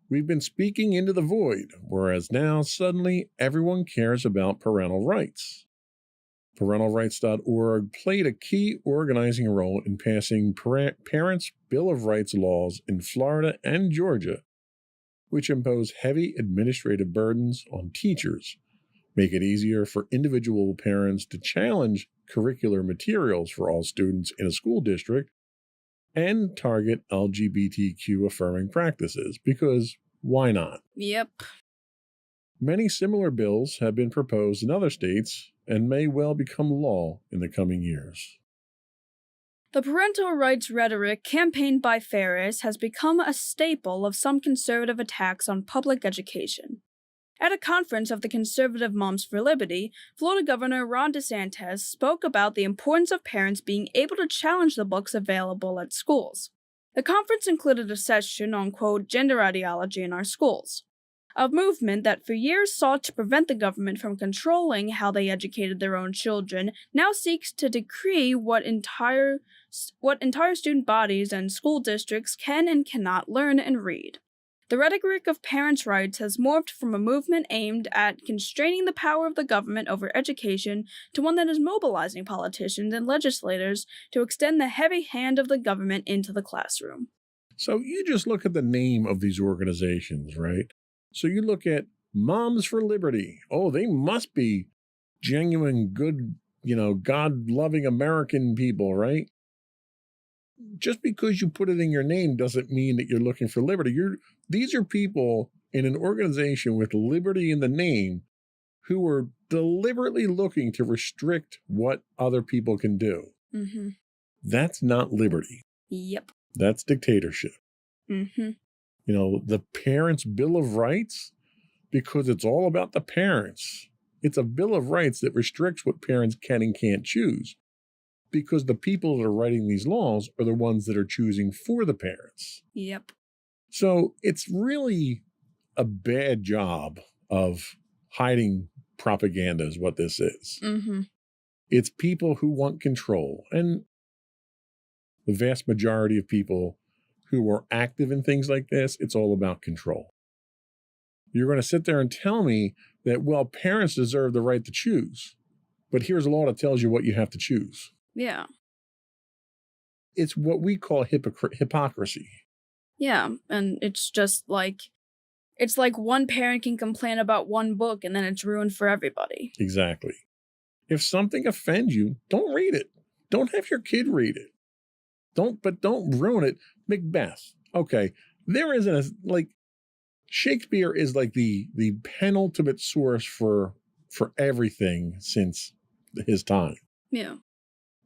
"We've been speaking into the void, whereas now suddenly everyone cares about parental rights." ParentalRights.org played a key organizing role in passing Parents' Bill of Rights laws in Florida and Georgia, which impose heavy administrative burdens on teachers, make it easier for individual parents to challenge curricular materials for all students in a school district, and target LGBTQ affirming practices, because why not? Yep. Many similar bills have been proposed in other states and may well become law in the coming years. The parental rights rhetoric campaigned by Ferris has become a staple of some conservative attacks on public education. At a conference of the conservative Moms for Liberty, Florida Governor Ron DeSantis spoke about the importance of parents being able to challenge the books available at schools. The conference included a session on, quote, gender ideology in our schools, a movement that for years sought to prevent the government from controlling how they educated their own children, now seeks to decree what entire student bodies and school districts can and cannot learn and read. The rhetoric of parents' rights has morphed from a movement aimed at constraining the power of the government over education to one that is mobilizing politicians and legislators to extend the heavy hand of the government into the classroom. So you just look at the name of these organizations, right? So you look at Moms for Liberty. Oh, they must be genuine, good, God-loving American people, right? Just because you put it in your name doesn't mean that you're looking for liberty. These are people in an organization with liberty in the name who are deliberately looking to restrict what other people can do. Mm-hmm. That's not liberty. Yep. That's dictatorship. Mm-hmm. The Parents' Bill of Rights, because it's all about the parents. It's a Bill of Rights that restricts what parents can and can't choose, because the people that are writing these laws are the ones that are choosing for the parents. Yep. So it's really a bad job of hiding propaganda is what this is. Mm-hmm. It's people who want control. And the vast majority of people who are active in things like this, it's all about control. You're going to sit there and tell me that, well, parents deserve the right to choose, but here's a law that tells you what you have to choose. Yeah. It's what we call hypocrisy. Yeah, and it's just it's like one parent can complain about one book and then it's ruined for everybody. Exactly. If something offends you, don't read it. Don't have your kid read it. Don't ruin it. Macbeth. Okay. There isn't Shakespeare is like the penultimate source for everything since his time. Yeah.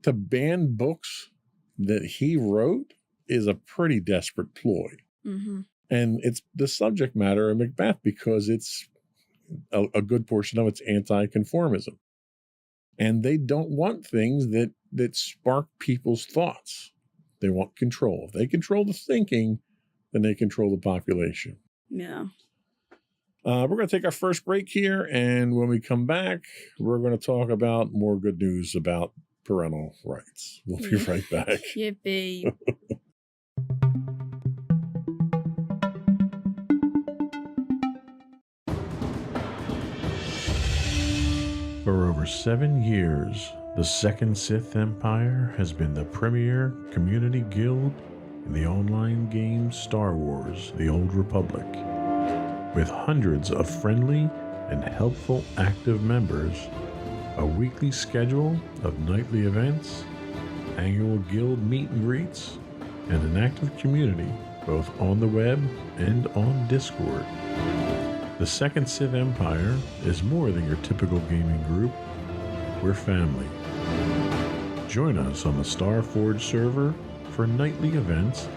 To ban books that he wrote is a pretty desperate ploy. Mm-hmm. And it's the subject matter of Macbeth because it's a good portion of it's anti-conformism. And they don't want things that spark people's thoughts. They want control. If they control the thinking, then they control the population. Yeah. We're going to take our first break here, and when we come back, we're going to talk about more good news about parental rights. We'll be right back. Yippee. For over 7 years, the Second Sith Empire has been the premier community guild in the online game Star Wars: The Old Republic. With hundreds of friendly and helpful active members, a weekly schedule of nightly events, annual guild meet and greets, and an active community both on the web and on Discord. The Second Sith Empire is more than your typical gaming group. We're family. Join us on the Starforge server for nightly events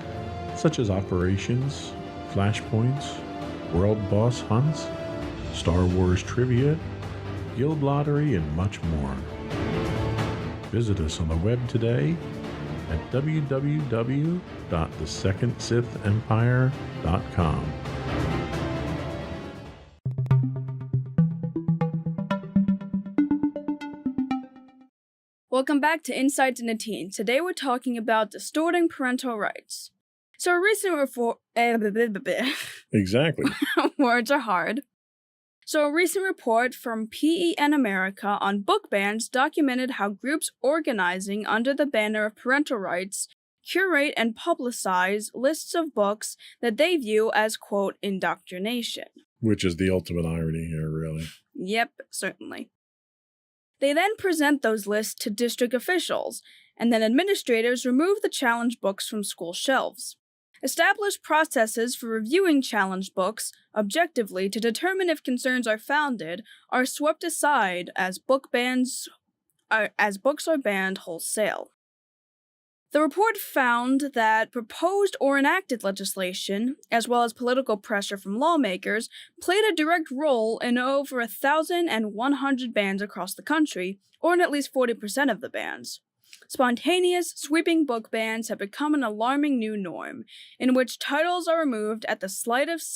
such as operations, flashpoints, world boss hunts, Star Wars trivia, guild lottery, and much more. Visit us on the web today at www.thesecondsithempire.com. Welcome back to Insights into Teens. Today we're talking about distorting parental rights. So a recent Exactly. words are hard. So a recent report from PEN America on book bans documented how groups organizing under the banner of parental rights curate and publicize lists of books that they view as, quote, indoctrination. Which is the ultimate irony here, really. Yep, certainly. They then present those lists to district officials, and then administrators remove the challenged books from school shelves. Establish processes for reviewing challenged books objectively to determine if concerns are founded are swept aside as books are banned wholesale. The report found that proposed or enacted legislation, as well as political pressure from lawmakers, played a direct role in over 1,100 bans across the country, or in at least 40% of the bans. Spontaneous, sweeping book bans have become an alarming new norm, in which titles are removed at the slightest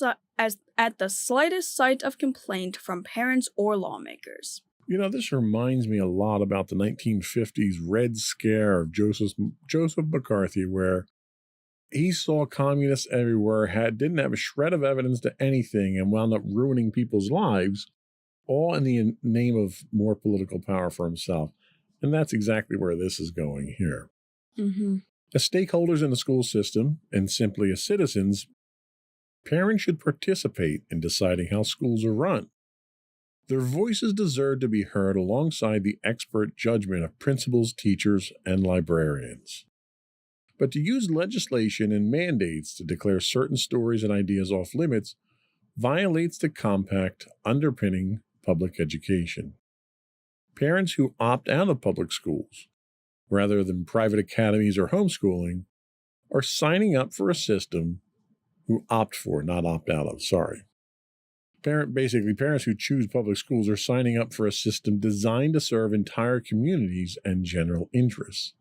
sight of complaint from parents or lawmakers. You know, this reminds me a lot about the 1950s Red Scare of Joseph McCarthy, where he saw communists everywhere, didn't have a shred of evidence to anything, and wound up ruining people's lives, all in the name of more political power for himself. And that's exactly where this is going here. Mm-hmm. As stakeholders in the school system, and simply as citizens, parents should participate in deciding how schools are run. Their voices deserve to be heard alongside the expert judgment of principals, teachers, and librarians. But to use legislation and mandates to declare certain stories and ideas off limits violates the compact underpinning public education. Parents who opt out of public schools, rather than private academies or homeschooling, are signing up for a system who opt for, not opt out of, Parents who choose public schools are signing up for a system designed to serve entire communities and general interests.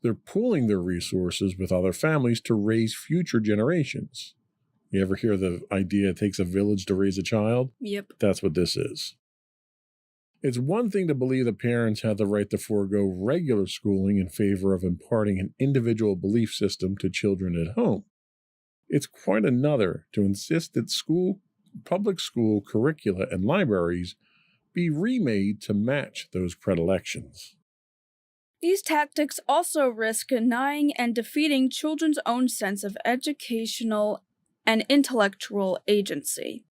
They're pooling their resources with other families to raise future generations. You ever hear the idea it takes a village to raise a child? Yep. That's what this is. It's one thing to believe that parents have the right to forego regular schooling in favor of imparting an individual belief system to children at home. It's quite another to insist that public school curricula and libraries be remade to match those predilections. These tactics also risk denying and defeating children's own sense of educational and intellectual agency.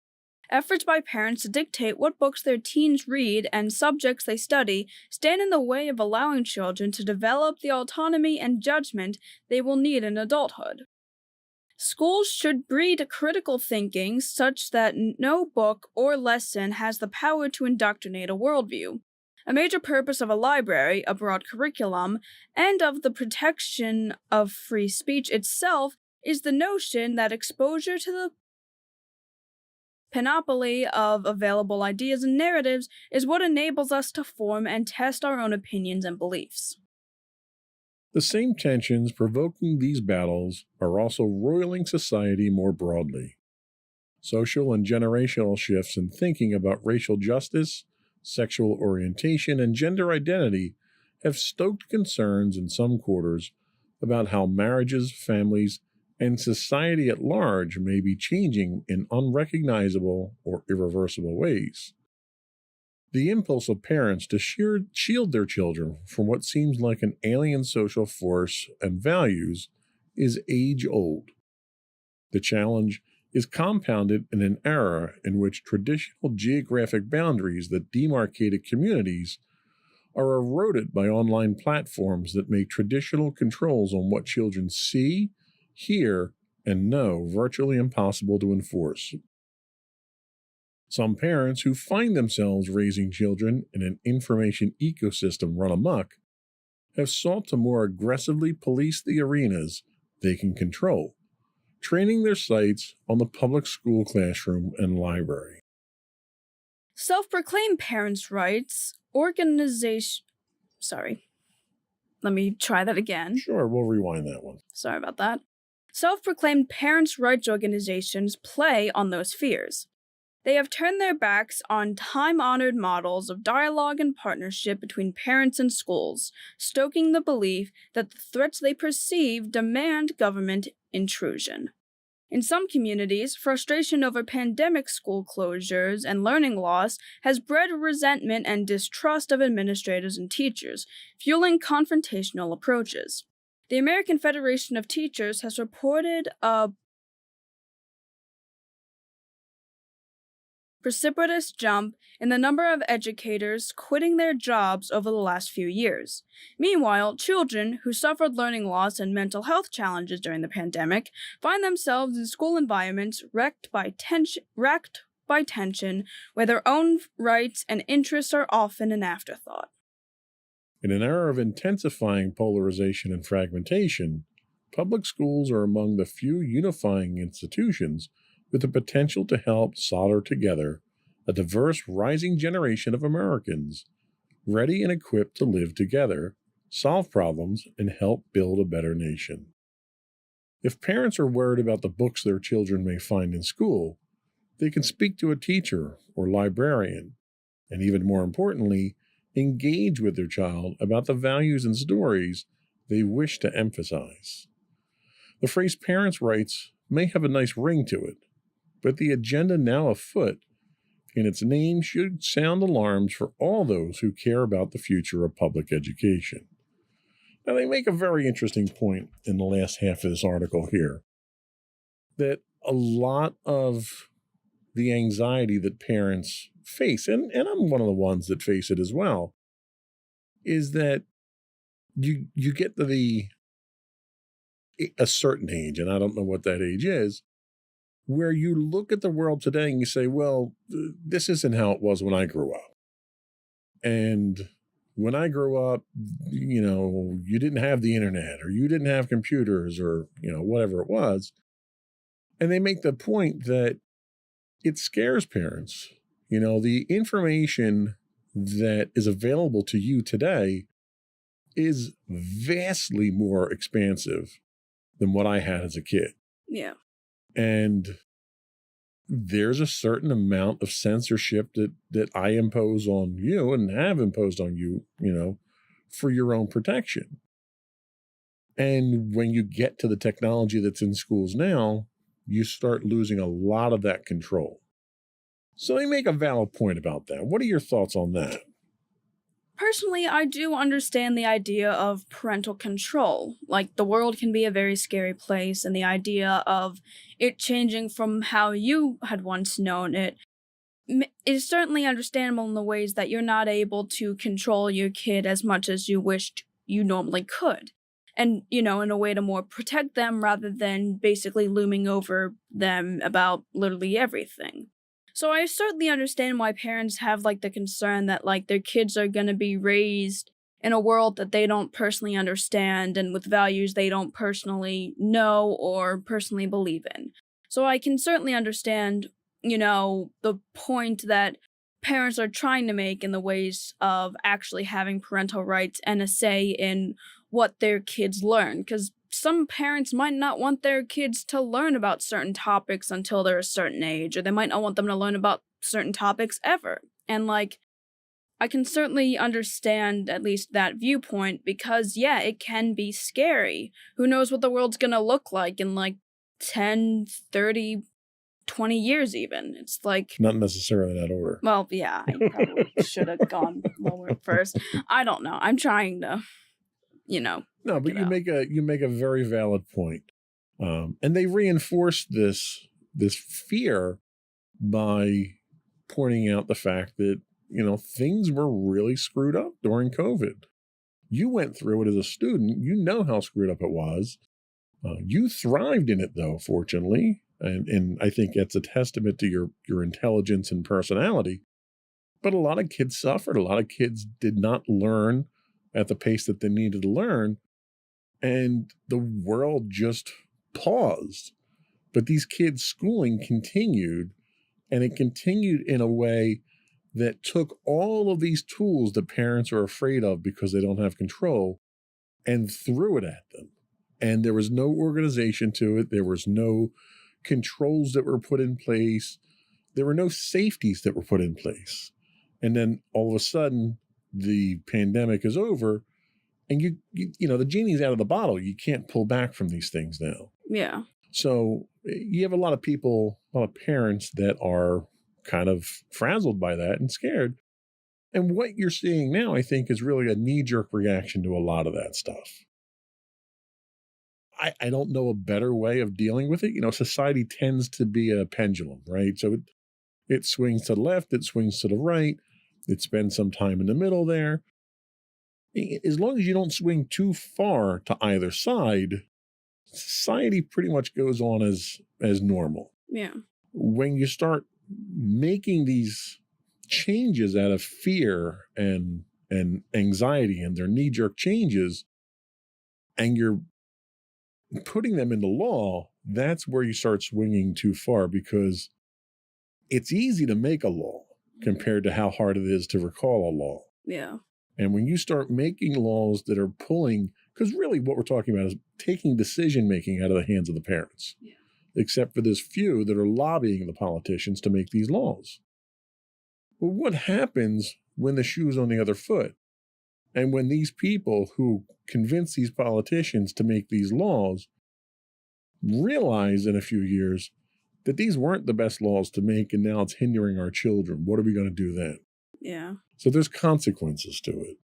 Efforts by parents to dictate what books their teens read and subjects they study stand in the way of allowing children to develop the autonomy and judgment they will need in adulthood. Schools should breed critical thinking such that no book or lesson has the power to indoctrinate a worldview. A major purpose of a library, a broad curriculum, and of the protection of free speech itself is the notion that exposure to the panoply of available ideas and narratives is what enables us to form and test our own opinions and beliefs. The same tensions provoking these battles are also roiling society more broadly. Social and generational shifts in thinking about racial justice, sexual orientation, and gender identity have stoked concerns in some quarters about how marriages, families, and society at large may be changing in unrecognizable or irreversible ways. The impulse of parents to shield their children from what seems like an alien social force and values is age-old. The challenge is compounded in an era in which traditional geographic boundaries that demarcated communities are eroded by online platforms that make traditional controls on what children see, hear, and know virtually impossible to enforce. Some parents who find themselves raising children in an information ecosystem run amok have sought to more aggressively police the arenas they can control, training their sights on the public school classroom and library. Self-proclaimed parents' rights organization... Sorry. Let me try that again. Sure, we'll rewind that one. Sorry about that. Self-proclaimed parents' rights organizations play on those fears. They have turned their backs on time-honored models of dialogue and partnership between parents and schools, stoking the belief that the threats they perceive demand government intrusion. In some communities, frustration over pandemic school closures and learning loss has bred resentment and distrust of administrators and teachers, fueling confrontational approaches. The American Federation of Teachers has reported a precipitous jump in the number of educators quitting their jobs over the last few years. Meanwhile, children who suffered learning loss and mental health challenges during the pandemic find themselves in school environments racked by tension, where their own rights and interests are often an afterthought. In an era of intensifying polarization and fragmentation, public schools are among the few unifying institutions with the potential to help solder together a diverse rising generation of Americans, ready and equipped to live together, solve problems, and help build a better nation. If parents are worried about the books their children may find in school, they can speak to a teacher or librarian, and even more importantly, engage with their child about the values and stories they wish to emphasize. The phrase parents' rights may have a nice ring to it, but the agenda now afoot in its name should sound alarms for all those who care about the future of public education. Now, they make a very interesting point in the last half of this article here, that a lot of the anxiety that parents face, and I'm one of the ones that face it as well, is that you get to a certain age, and I don't know what that age is, where you look at the world today and you say, well, this isn't how it was when I grew up. And when I grew up, you didn't have the internet, or you didn't have computers, or, whatever it was. And they make the point that it scares parents. The information that is available to you today is vastly more expansive than what I had as a kid. Yeah. And there's a certain amount of censorship that I impose on you and have imposed on you, for your own protection. And when you get to the technology that's in schools now, you start losing a lot of that control. So they make a valid point about that. What are your thoughts on that? Personally, I do understand the idea of parental control. Like, the world can be a very scary place, and the idea of it changing from how you had once known it is certainly understandable in the ways that you're not able to control your kid as much as you wished you normally could. And, in a way to more protect them rather than basically looming over them about literally everything. So I certainly understand why parents have, the concern that, their kids are going to be raised in a world that they don't personally understand and with values they don't personally know or personally believe in. So I can certainly understand, the point that parents are trying to make in the ways of actually having parental rights and a say in what their kids learn, because some parents might not want their kids to learn about certain topics until they're a certain age, or they might not want them to learn about certain topics ever. And, I can certainly understand at least that viewpoint because, yeah, it can be scary. Who knows what the world's gonna look like in, 10, 30, 20 years even. It's not necessarily that order. Well, yeah, I probably should have gone lower first. I don't know. I'm trying to, No, but you make a very valid point. And they reinforce this fear by pointing out the fact that, things were really screwed up during COVID. You went through it as a student. You know how screwed up it was. You thrived in it, though, fortunately. And I think that's a testament to your intelligence and personality. But a lot of kids suffered. A lot of kids did not learn at the pace that they needed to learn. And the world just paused. But these kids' schooling continued, and it continued in a way that took all of these tools that parents are afraid of because they don't have control and threw it at them. And there was no organization to it. There was no controls that were put in place. there were no safeties that were put in place. And then all of a sudden, the pandemic is over, and you know, the genie's out of the bottle. You can't pull back from these things now. Yeah. So you have a lot of people, a lot of parents that are kind of frazzled by that and scared. And what you're seeing now, I think, is really a knee-jerk reaction to a lot of that stuff. I don't know a better way of dealing with it. You know, society tends to be a pendulum, right? So it swings to the left, it swings to the right, it spends some time in the middle there. As long as you don't swing too far to either side, society pretty much goes on as normal. Yeah. When you start making these changes out of fear and anxiety, and their knee-jerk changes, and you're putting them into law, that's where you start swinging too far, because it's easy to make a law compared to how hard it is to recall a law. Yeah. And when you start making laws that are pulling, because really what we're talking about is taking decision-making out of the hands of the parents, except for this few that are lobbying the politicians to make these laws. Well, what happens when the shoe's on the other foot? And when these people who convince these politicians to make these laws realize in a few years that these weren't the best laws to make, and now it's hindering our children, what are we going to do then? Yeah. So there's consequences to it.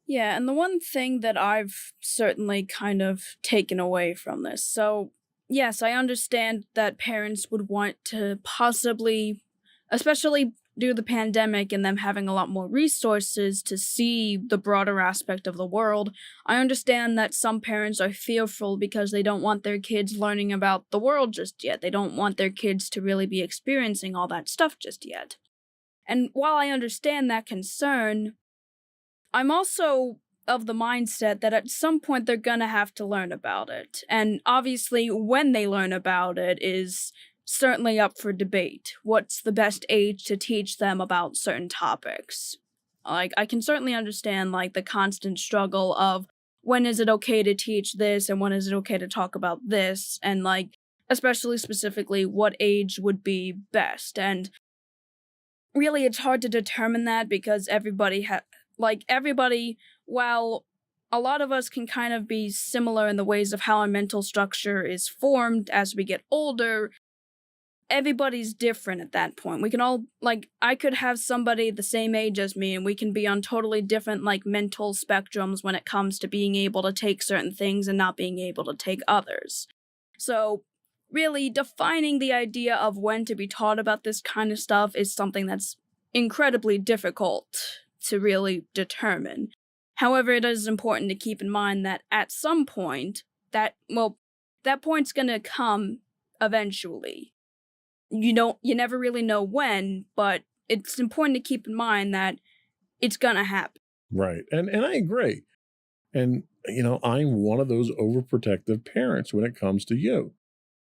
Yeah, and the one thing that I've certainly kind of taken away from this, so yes, I understand that parents would want to possibly, especially due to the pandemic and them having a lot more resources to see the broader aspect of the world, I understand that some parents are fearful because they don't want their kids learning about the world just yet. They don't want their kids to really be experiencing all that stuff just yet. And while I understand that concern, I'm also of the mindset that at some point they're gonna have to learn about it. And obviously, when they learn about it is certainly up for debate. What's the best age to teach them about certain topics? Like, I can certainly understand, like, the constant struggle of when is it okay to teach this and when is it okay to talk about this, and, like, especially specifically what age would be best. And really, it's hard to determine that because everybody, while a lot of us can kind of be similar in the ways of how our mental structure is formed as we get older, everybody's different at that point. We can all, like, I could have somebody the same age as me and we can be on totally different, like, mental spectrums when it comes to being able to take certain things and not being able to take others. So, really, defining the idea of when to be taught about this kind of stuff is something that's incredibly difficult to really determine. However, it is important to keep in mind that at some point, that point's gonna come eventually. You never really know when, but it's important to keep in mind that it's gonna happen. Right. And I agree. And, you know, I'm one of those overprotective parents when it comes to you.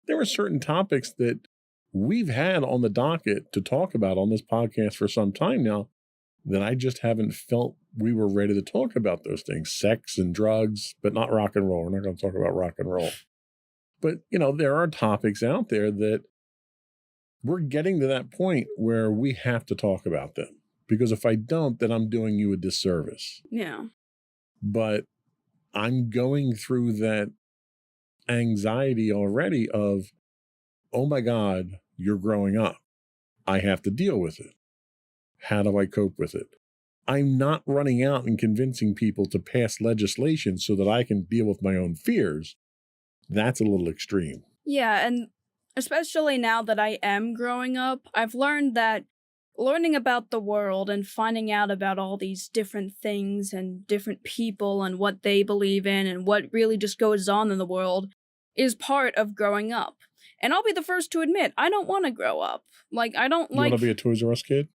There are certain topics that we've had on the docket to talk about on this podcast for some time now that I just haven't felt we were ready to talk about those things. Sex and drugs, but not rock and roll. We're not going to talk about rock and roll. But, you know, there are topics out there that we're getting to that point where we have to talk about them. Because if I don't, then I'm doing you a disservice. Yeah. But I'm going through that anxiety already of, oh my God, you're growing up. I have to deal with it. How do I cope with it? I'm not running out and convincing people to pass legislation so that I can deal with my own fears. That's a little extreme. Yeah, and especially now that I am growing up, I've learned that learning about the world and finding out about all these different things and different people and what they believe in and what really just goes on in the world is part of growing up. And I'll be the first to admit, I don't want to grow up. Like, I don't You like... want to be a Toys R Us kid?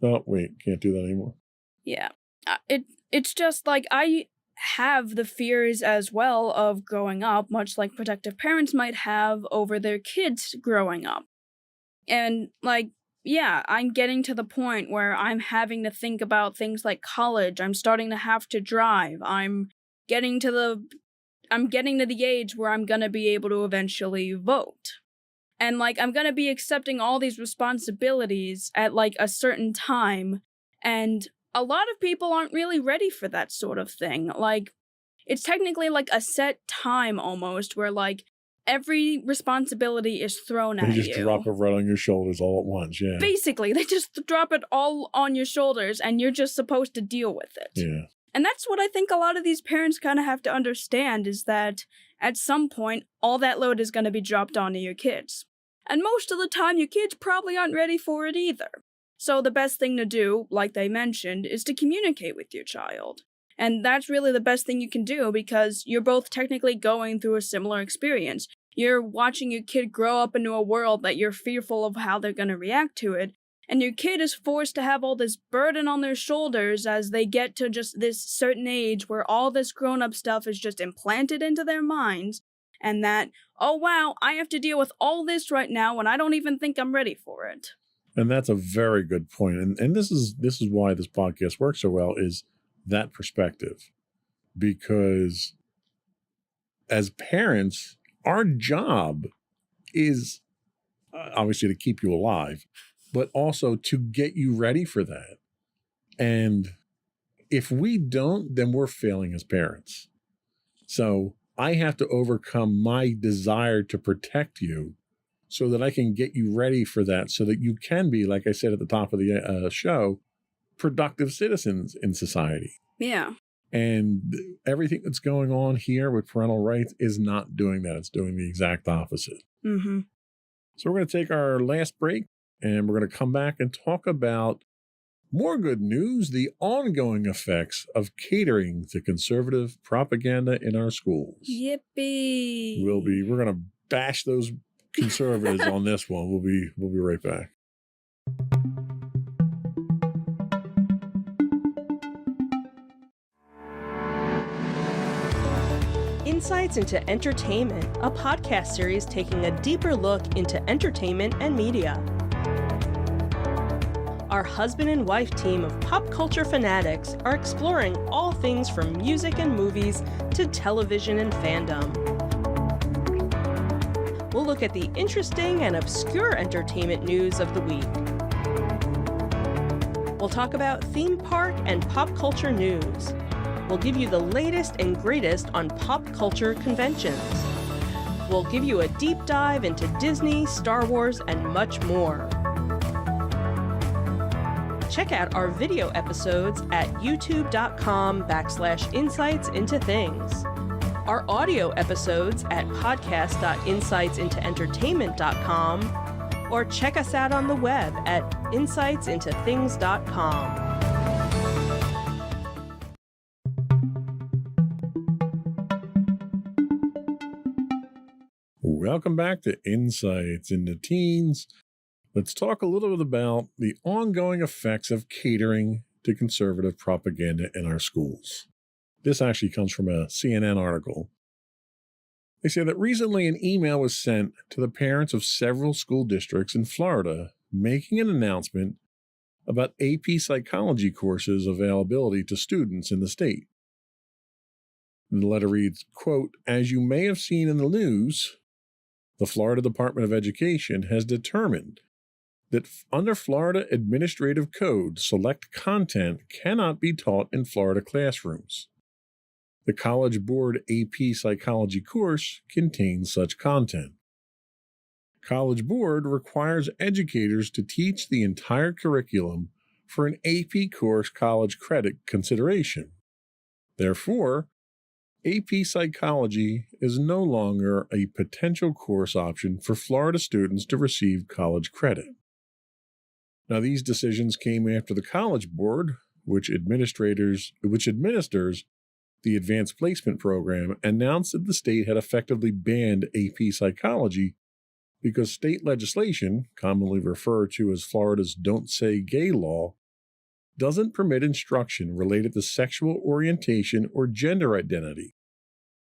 Oh, wait, can't do that anymore. Yeah. It's just like I have the fears as well of growing up, much like protective parents might have over their kids growing up. And, like, yeah, I'm getting to the point where I'm having to think about things like college. I'm starting to have to drive. I'm getting to the age where I'm gonna be able to eventually vote. And, like, I'm gonna be accepting all these responsibilities at, like, a certain time. And a lot of people aren't really ready for that sort of thing. Like, it's technically like a set time almost where, like, every responsibility is thrown at They you. just drop it right on your shoulders all at once, yeah. Basically, they just drop it all on your shoulders and you're just supposed to deal with it. Yeah. And that's what I think a lot of these parents kind of have to understand, is that at some point, all that load is going to be dropped onto your kids. And most of the time, your kids probably aren't ready for it either. So the best thing to do, like they mentioned, is to communicate with your child. And that's really the best thing you can do, because you're both technically going through a similar experience. You're watching your kid grow up into a world that you're fearful of how they're going to react to it, and your kid is forced to have all this burden on their shoulders as they get to just this certain age where all this grown-up stuff is just implanted into their minds, and that, oh wow, I have to deal with all this right now and I don't even think I'm ready for it. And that's a very good point. And this is why this podcast works so well, is that perspective. Because as parents, our job is obviously to keep you alive, but also to get you ready for that. And if we don't, then we're failing as parents. So I have to overcome my desire to protect you so that I can get you ready for that, so that you can be, like I said at the top of the show, productive citizens in society. Yeah. And everything that's going on here with parental rights is not doing that. It's doing the exact opposite. Mm-hmm. So we're going to take our last break, and we're going to come back and talk about more good news, the ongoing effects of catering to conservative propaganda in our schools. Yippee! We're going to bash those conservatives on this one. We'll be right back. Insights into Entertainment, a podcast series taking a deeper look into entertainment and media. Our husband and wife team of pop culture fanatics are exploring all things from music and movies to television and fandom. We'll look at the interesting and obscure entertainment news of the week. We'll talk about theme park and pop culture news. We'll give you the latest and greatest on pop culture conventions. We'll give you a deep dive into Disney, Star Wars, and much more. Check out our video episodes at youtube.com/insightsintothings. Our audio episodes at podcast.insightsintoentertainment.com, or check us out on the web at insightsintothings.com. Welcome back to Insights into Teens. Let's talk a little bit about the ongoing effects of catering to conservative propaganda in our schools. This actually comes from a CNN article. They say that recently an email was sent to the parents of several school districts in Florida making an announcement about AP psychology courses availability to students in the state. And the letter reads, quote, "As you may have seen in the news, the Florida Department of Education has determined that under Florida Administrative Code, select content cannot be taught in Florida classrooms. The College Board AP Psychology course contains such content. College Board requires educators to teach the entire curriculum for an AP course college credit consideration. Therefore, AP Psychology is no longer a potential course option for Florida students to receive college credit." Now, these decisions came after the College Board, which administers the Advanced Placement Program, announced that the state had effectively banned AP Psychology because state legislation, commonly referred to as Florida's Don't Say Gay law, doesn't permit instruction related to sexual orientation or gender identity,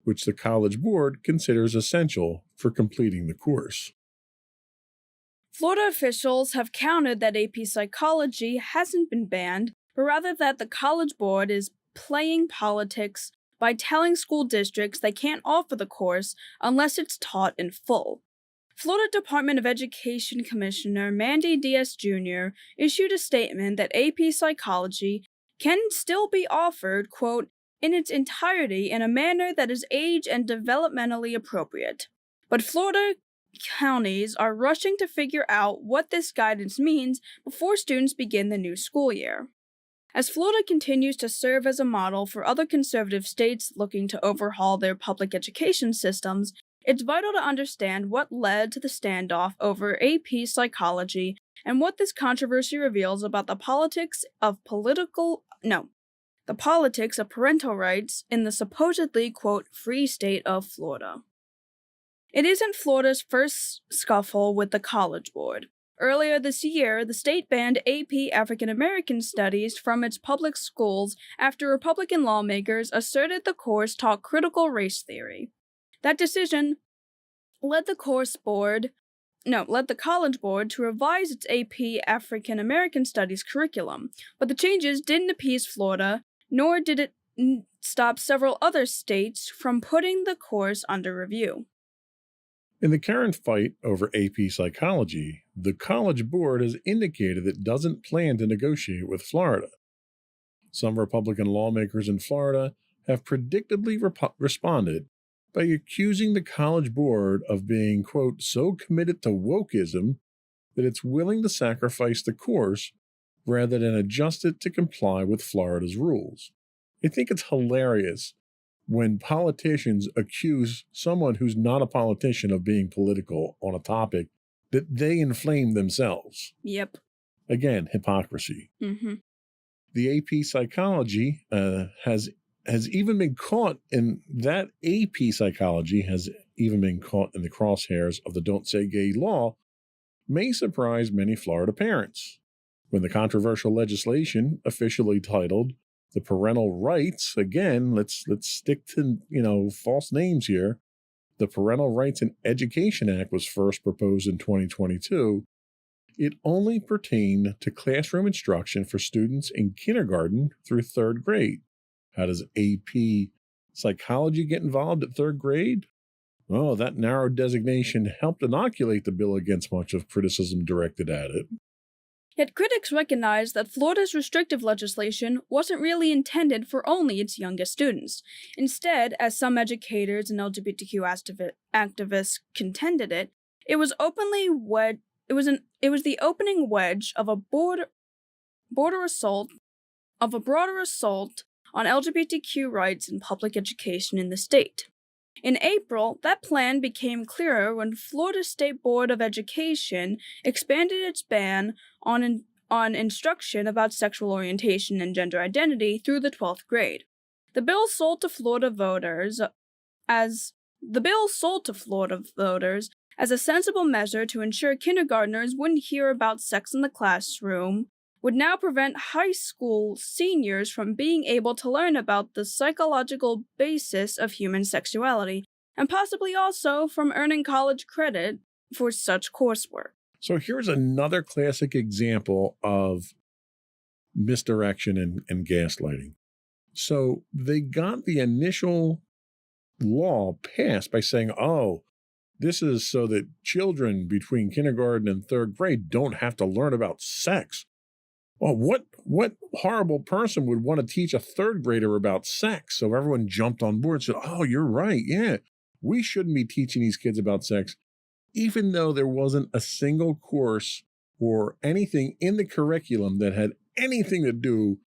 which the College Board considers essential for completing the course. Florida officials have countered that AP Psychology hasn't been banned, but rather that the College Board is playing politics by telling school districts they can't offer the course unless it's taught in full. Florida Department of Education Commissioner Mandy Diaz Jr. issued a statement that AP Psychology can still be offered, quote, in its entirety in a manner that is age and developmentally appropriate. But Florida counties are rushing to figure out what this guidance means before students begin the new school year. As Florida continues to serve as a model for other conservative states looking to overhaul their public education systems, it's vital to understand what led to the standoff over AP Psychology and what this controversy reveals about the politics of parental rights in the supposedly, quote, free state of Florida. It isn't Florida's first scuffle with the College Board. Earlier this year, the state banned AP African American Studies from its public schools after Republican lawmakers asserted the course taught critical race theory. That decision led the College Board to revise its AP African American Studies curriculum, but the changes didn't appease Florida, nor did it stop several other states from putting the course under review. In the current fight over AP Psychology, the College Board has indicated it doesn't plan to negotiate with Florida. Some Republican lawmakers in Florida have predictably responded by accusing the College Board of being, quote, so committed to wokeism that it's willing to sacrifice the course rather than adjust it to comply with Florida's rules. I think it's hilarious when politicians accuse someone who's not a politician of being political on a topic that they inflame themselves. Yep. Again, hypocrisy. Mm-hmm. The AP Psychology has even been caught in that AP Psychology has even been caught in the crosshairs of the Don't Say Gay law, may surprise many Florida parents. When the controversial legislation, officially titled the Parental Rights, again, let's stick to, false names here. The Parental Rights in Education Act was first proposed in 2022. It only pertained to classroom instruction for students in kindergarten through third grade. How does AP Psychology get involved at third grade? Well, that narrow designation helped inoculate the bill against much of criticism directed at it. Yet critics recognize that Florida's restrictive legislation wasn't really intended for only its youngest students. Instead, as some educators and LGBTQ activists contended it was the opening wedge of a broader assault on LGBTQ rights in public education in the state. In April, that plan became clearer when Florida State Board of Education expanded its ban on instruction about sexual orientation and gender identity through the 12th grade. The bill sold to Florida voters as a sensible measure to ensure kindergartners wouldn't hear about sex in the classroom would now prevent high school seniors from being able to learn about the psychological basis of human sexuality, and possibly also from earning college credit for such coursework. So here's another classic example of misdirection and gaslighting. So they got the initial law passed by saying, this is so that children between kindergarten and third grade don't have to learn about sex. Well, what horrible person would want to teach a third grader about sex? So everyone jumped on board and said, oh, you're right. Yeah, we shouldn't be teaching these kids about sex, even though there wasn't a single course or anything in the curriculum that had anything to do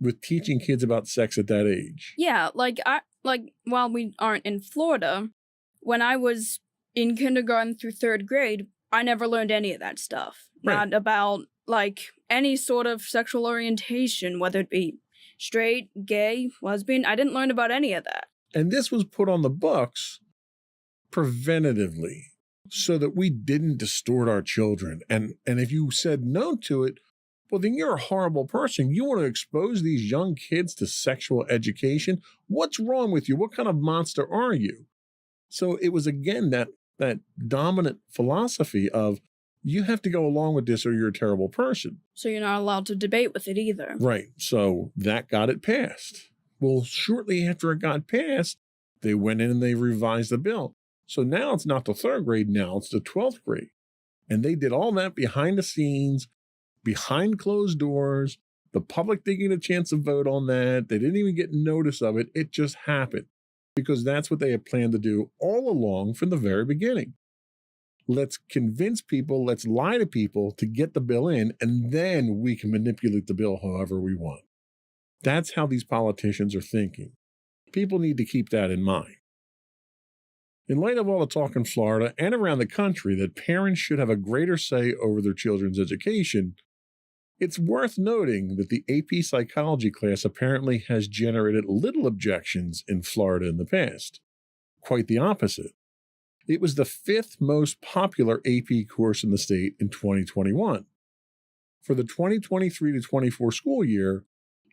with teaching kids about sex at that age. Yeah, while we aren't in Florida, when I was in kindergarten through third grade, I never learned any of that stuff. Right. Not about any sort of sexual orientation, whether it be straight, gay, lesbian. I didn't learn about any of that. And this was put on the books preventatively so that we didn't distort our children. And if you said no to it, well, then you're a horrible person. You want to expose these young kids to sexual education? What's wrong with you? What kind of monster are you? So it was, again, that dominant philosophy of, you have to go along with this or you're a terrible person. So you're not allowed to debate with it either. Right. So that got it passed. Well, shortly after it got passed, they went in and they revised the bill. So now it's not the third grade, now it's the 12th grade. And they did all that behind the scenes, behind closed doors. The public didn't get a chance to vote on that. They didn't even get notice of it. It just happened because that's what they had planned to do all along from the very beginning. Let's convince people, let's lie to people to get the bill in, and then we can manipulate the bill however we want. That's how these politicians are thinking. People need to keep that in mind. In light of all the talk in Florida and around the country that parents should have a greater say over their children's education, it's worth noting that the AP Psychology class apparently has generated little objections in Florida in the past. Quite the opposite. It was the 5th most popular AP course in the state in 2021. For the 2023 to 24 school year,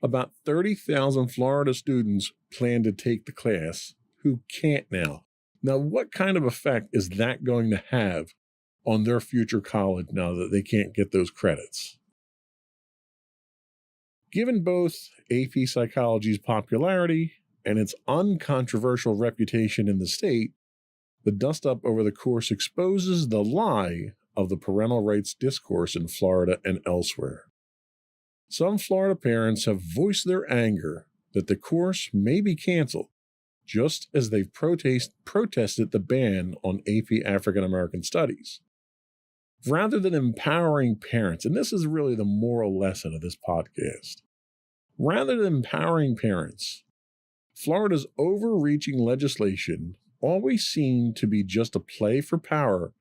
about 30,000 Florida students plan to take the class who can't now. Now, what kind of effect is that going to have on their future college now that they can't get those credits? Given both AP Psychology's popularity and its uncontroversial reputation in the state, the dust-up over the course exposes the lie of the parental rights discourse in Florida and elsewhere. Some Florida parents have voiced their anger that the course may be canceled, just as they've protested the ban on AP African American Studies. Rather than empowering parents, and this is really the moral lesson of this podcast, rather than empowering parents, Florida's overreaching legislation always seemed to be just a play for power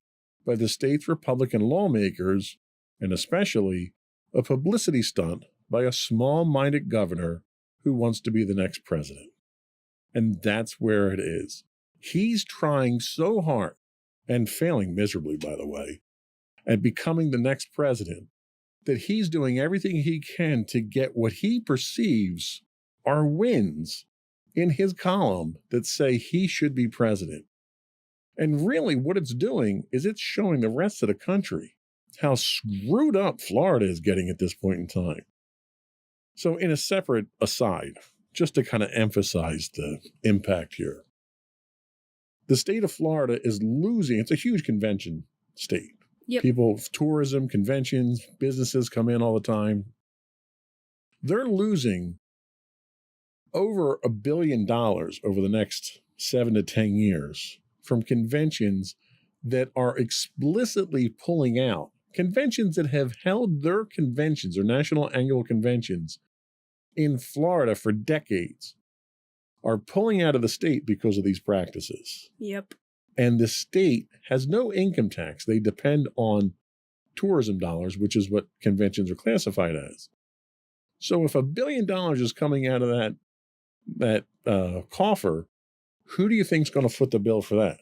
by the state's Republican lawmakers, and especially a publicity stunt by a small-minded governor who wants to be the next president. And that's where it is. He's trying so hard, and failing miserably, by the way, at becoming the next president, that he's doing everything he can to get what he perceives are wins in his column that say he should be president. And really what it's doing is it's showing the rest of the country how screwed up Florida is getting at this point in time. So in a separate aside, just to kind of emphasize the impact here, the state of Florida is losing. It's a huge convention state. Yep. People, tourism, conventions, businesses come in all the time. They're losing over $1 billion over the next 7 to 10 years from conventions that are explicitly pulling out. Conventions that have held their conventions or national annual conventions in Florida for decades are pulling out of the state because of these practices. Yep. And the state has no income tax. They depend on tourism dollars, which is what conventions are classified as. So if $1 billion is coming out of that coffer, who do you think is going to foot the bill for that?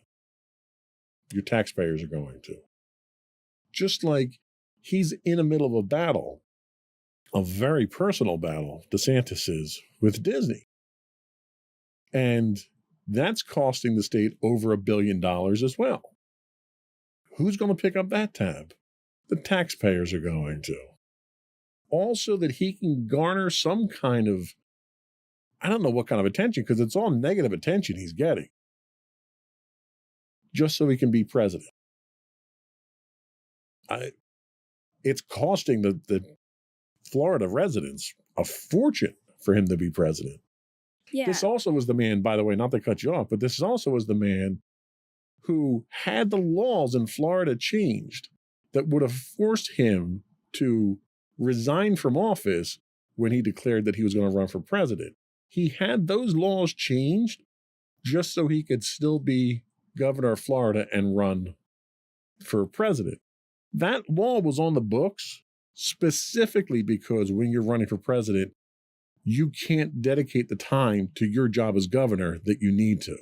Your taxpayers are going to. Just like he's in the middle of a battle, a very personal battle, DeSantis is, with Disney. And that's costing the state over $1 billion as well. Who's going to pick up that tab? The taxpayers are going to. Also that he can garner some kind of, I don't know what kind of attention, because it's all negative attention he's getting, just so he can be president. It's costing the Florida residents a fortune for him to be president. Yeah. This also was the man, by the way, not to cut you off, but this also was the man who had the laws in Florida changed that would have forced him to resign from office when he declared that he was going to run for president. He had those laws changed just so he could still be governor of Florida and run for president. That law was on the books specifically because when you're running for president, you can't dedicate the time to your job as governor that you need to.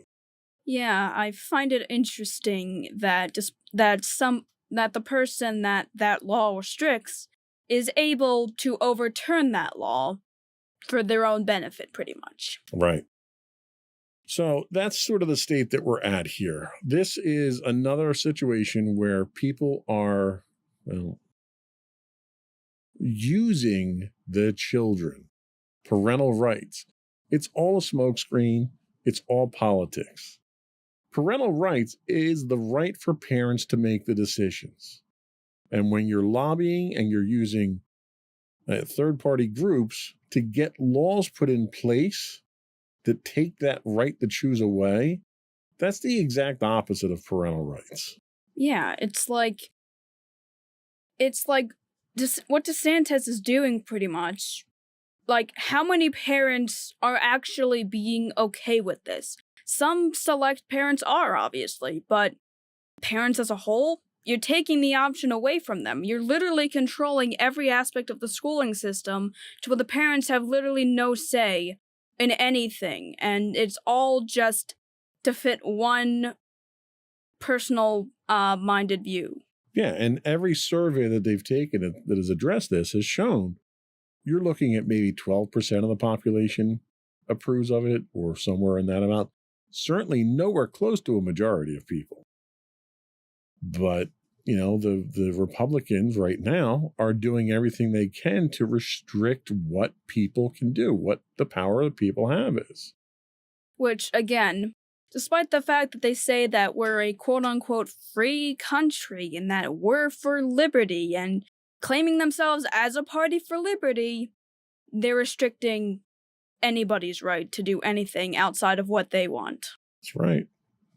Yeah, I find it interesting that the person that law restricts is able to overturn that law for their own benefit, pretty much. Right. So that's sort of the state that we're at here. This is another situation where people are using the children, parental rights. It's all a smokescreen. It's all politics. Parental rights is the right for parents to make the decisions. And when you're lobbying and you're using third-party groups to get laws put in place that take that right to choose away, that's the exact opposite of parental rights. Yeah, it's like what DeSantis is doing pretty much. Like, how many parents are actually being okay with this? Some select parents are, obviously, but parents as a whole, you're taking the option away from them. You're literally controlling every aspect of the schooling system to where the parents have literally no say in anything, and it's all just to fit one personal minded view. Yeah, and every survey that they've taken that has addressed this has shown you're looking at maybe 12% of the population approves of it, or somewhere in that amount. Certainly nowhere close to a majority of people. But, the Republicans right now are doing everything they can to restrict what people can do, what the power that people have is. Which, again, despite the fact that they say that we're a quote-unquote free country and that we're for liberty and claiming themselves as a party for liberty, they're restricting anybody's right to do anything outside of what they want. That's right.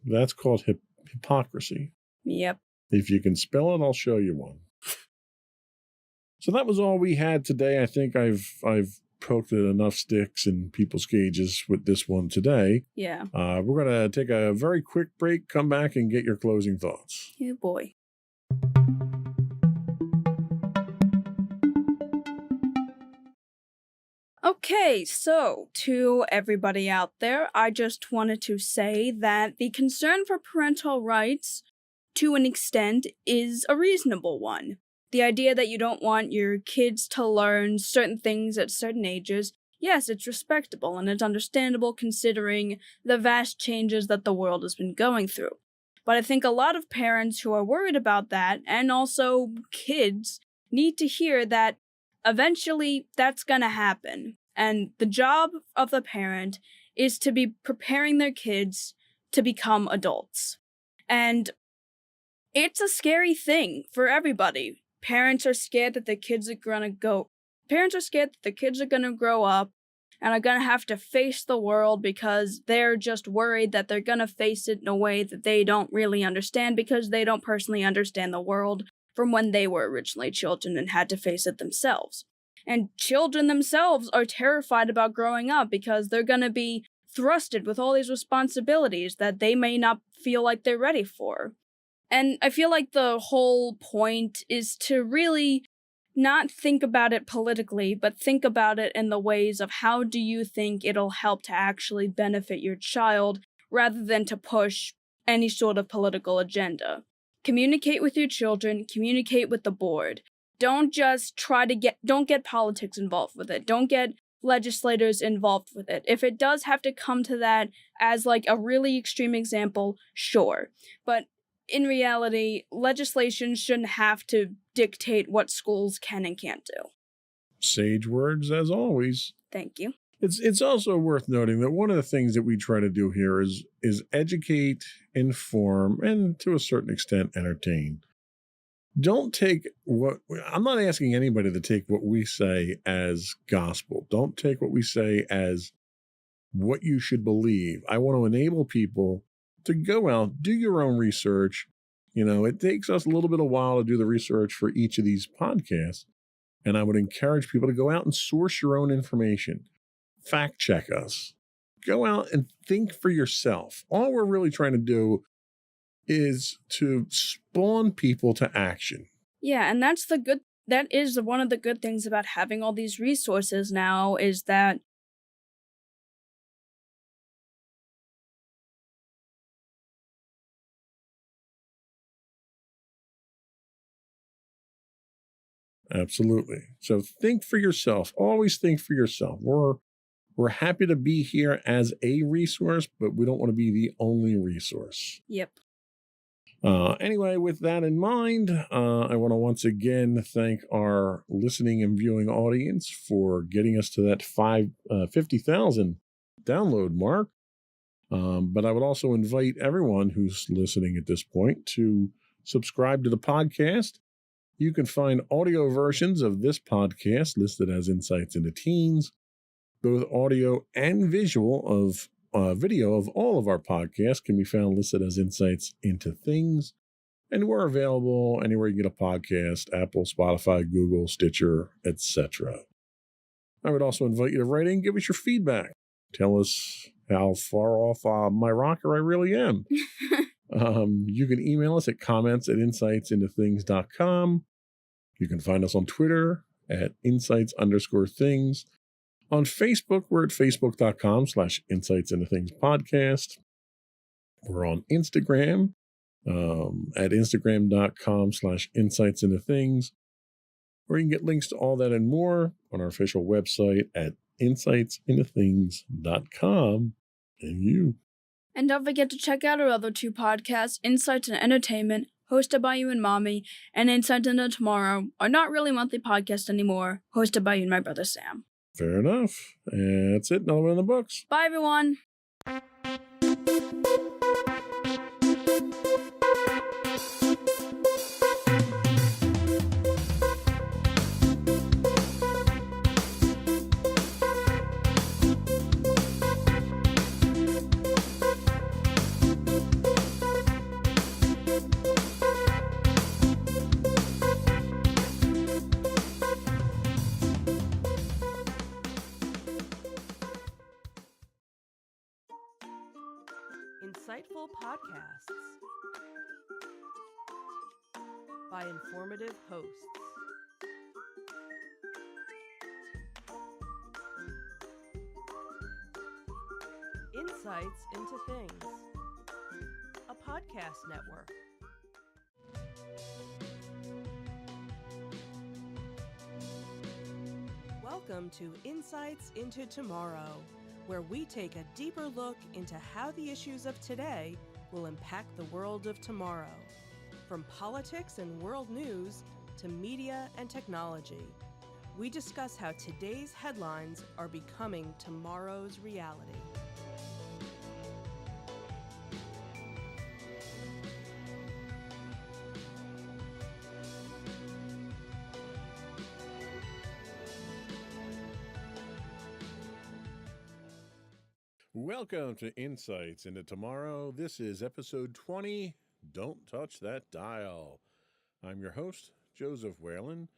That's called hypocrisy. Yep. If you can spell it, I'll show you one. So that was all we had today. I think I've poked at enough sticks in people's cages with this one today. Yeah. We're going to take a very quick break, come back, and get your closing thoughts. Yeah, boy. Okay, so to everybody out there, I just wanted to say that the concern for parental rights, to an extent, is a reasonable one. The idea that you don't want your kids to learn certain things at certain ages, yes, it's respectable and it's understandable considering the vast changes that the world has been going through. But I think a lot of parents who are worried about that, and also kids, need to hear that eventually that's gonna happen. And the job of the parent is to be preparing their kids to become adults. And it's a scary thing for everybody. Parents are scared that their kids are gonna grow up and are gonna have to face the world because they're just worried that they're gonna face it in a way that they don't really understand because they don't personally understand the world from when they were originally children and had to face it themselves. And children themselves are terrified about growing up because they're gonna be thrusted with all these responsibilities that they may not feel like they're ready for. And I feel like the whole point is to really not think about it politically, but think about it in the ways of how do you think it'll help to actually benefit your child rather than to push any sort of political agenda. Communicate with your children, communicate with the board. Don't just don't get politics involved with it. Don't get legislators involved with it. If it does have to come to that as like a really extreme example, sure. But in reality, legislation shouldn't have to dictate what schools can and can't do. Sage words as always. Thank you. It's also worth noting that one of the things that we try to do here is educate, inform, and to a certain extent entertain. Don't take I'm not asking anybody to take what we say as gospel. Don't take what we say as what you should believe. I want to enable people to go out, do your own research. It takes us a little bit of while to do the research for each of these podcasts. And I would encourage people to go out and source your own information. Fact check us. Go out and think for yourself. All we're really trying to do is to spawn people to action. Yeah, and that is one of the good things about having all these resources now is that Absolutely. So think for yourself. Always think for yourself. We're happy to be here as a resource, but we don't want to be the only resource. Yep. Anyway, with that in mind, I want to once again thank our listening and viewing audience for getting us to that 50,000 download mark. But I would also invite everyone who's listening at this point to subscribe to the podcast. You can find audio versions of this podcast listed as Insights into Teens, both audio and visual of video of all of our podcasts can be found listed as Insights into Things. And we're available anywhere you get a podcast, Apple, Spotify, Google, Stitcher, etc. I would also invite you to write in, give us your feedback. Tell us how far off my rocker I really am. You can email us at comments@insightsintothings.com. You can find us on Twitter at insights_things. On Facebook, we're at facebook.com/insightsintothingspodcast. We're on Instagram at instagram.com/insightsintothings. Or you can get links to all that and more on our official website at insightsintothings.com. And don't forget to check out our other two podcasts, Insights and Entertainment, hosted by you and Mommy, and Insights into Tomorrow, are not really monthly podcasts anymore, hosted by you and my brother Sam. Fair enough. That's it. Another one in the books. Bye, everyone. Insightful podcasts by informative hosts. Insights into Things, a podcast network. Welcome to Insights into Tomorrow, where we take a deeper look into how the issues of today will impact the world of tomorrow. From politics and world news to media and technology, we discuss how today's headlines are becoming tomorrow's reality. Welcome to Insights into Tomorrow. This is episode 20, Don't Touch That Dial. I'm your host, Joseph Whalen,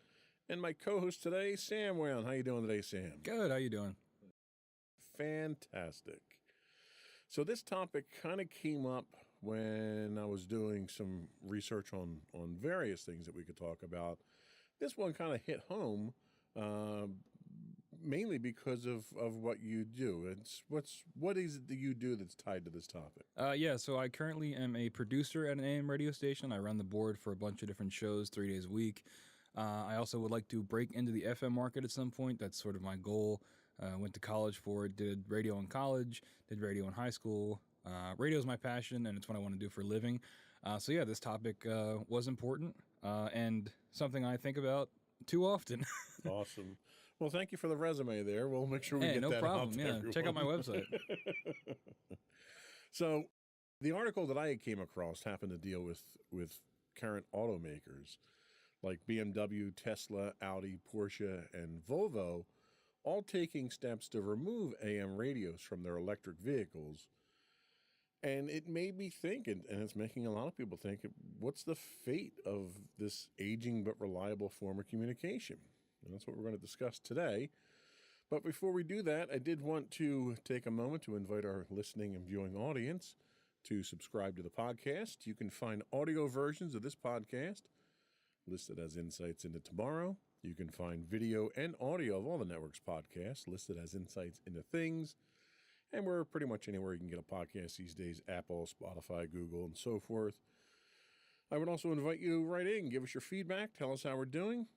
and my co-host today, Sam Whalen. How you doing today, Sam? Good. How you doing? Fantastic. So this topic kind of came up when I was doing some research on various things that we could talk about. This one kind of hit home, mainly because of what you do. What is it that you do that's tied to this topic? So I currently am a producer at an AM radio station. I run the board for a bunch of different shows 3 days a week. I also would like to break into the FM market at some point. That's sort of my goal. Went to college for it, did radio in college, did radio in high school. Radio is my passion, and it's what I want to do for a living. This topic was important and something I think about too often. Awesome. Well, thank you for the resume there. We'll make sure we get no that problem. out to everyone. Check out my website. So the article that I came across happened to deal with current automakers like BMW, Tesla, Audi, Porsche, and Volvo, all taking steps to remove AM radios from their electric vehicles. And it made me think, and it's making a lot of people think, what's the fate of this aging but reliable form of communication? And that's what we're going to discuss today. But before we do that, I did want to take a moment to invite our listening and viewing audience to subscribe to the podcast. You can find audio versions of this podcast listed as Insights into Tomorrow. You can find video and audio of all the network's podcasts listed as Insights into Things. And we're pretty much anywhere you can get a podcast these days, Apple, Spotify, Google, and so forth. I would also invite you to write in, give us your feedback, tell us how we're doing.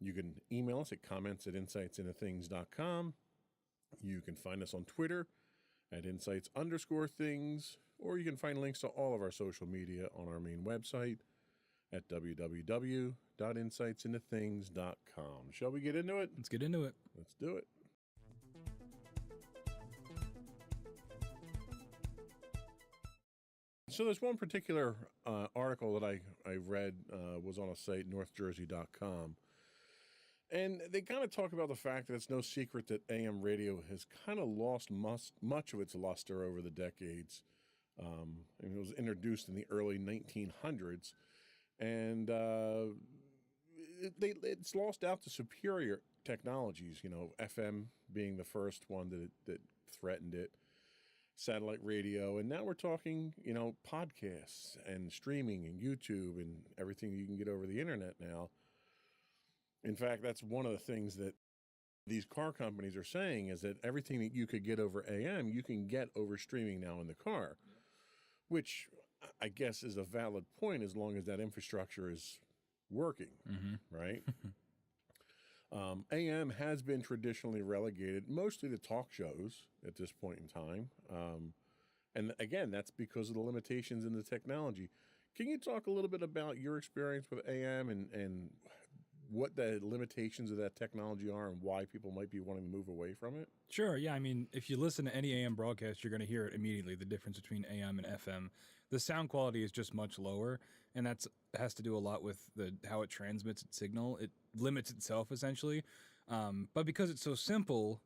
You can email us at comments@insightsintothings.com. You can find us on Twitter at insights_things, or you can find links to all of our social media on our main website at www.insightsintothings.com. Shall we get into it? Let's get into it. Let's do it. So there's one particular article that I read was on a site, northjersey.com. And they kind of talk about the fact that it's no secret that AM radio has kind of lost much of its luster over the decades. And it was introduced in the early 1900s. And it's lost out to superior technologies, FM being the first one that threatened it, satellite radio, and now we're talking, podcasts and streaming and YouTube and everything you can get over the internet now. In fact, that's one of the things that these car companies are saying is that everything that you could get over AM, you can get over streaming now in the car, which I guess is a valid point as long as that infrastructure is working, right? AM has been traditionally relegated mostly to talk shows at this point in time. And again, that's because of the limitations in the technology. Can you talk a little bit about your experience with AM and what the limitations of that technology are and why people might be wanting to move away from it? Sure. Yeah. I mean, if you listen to any AM broadcast, you're going to hear it immediately, the difference between AM and FM. The sound quality is just much lower, and that has to do a lot with how it transmits its signal. It limits itself, essentially. But because it's so simple,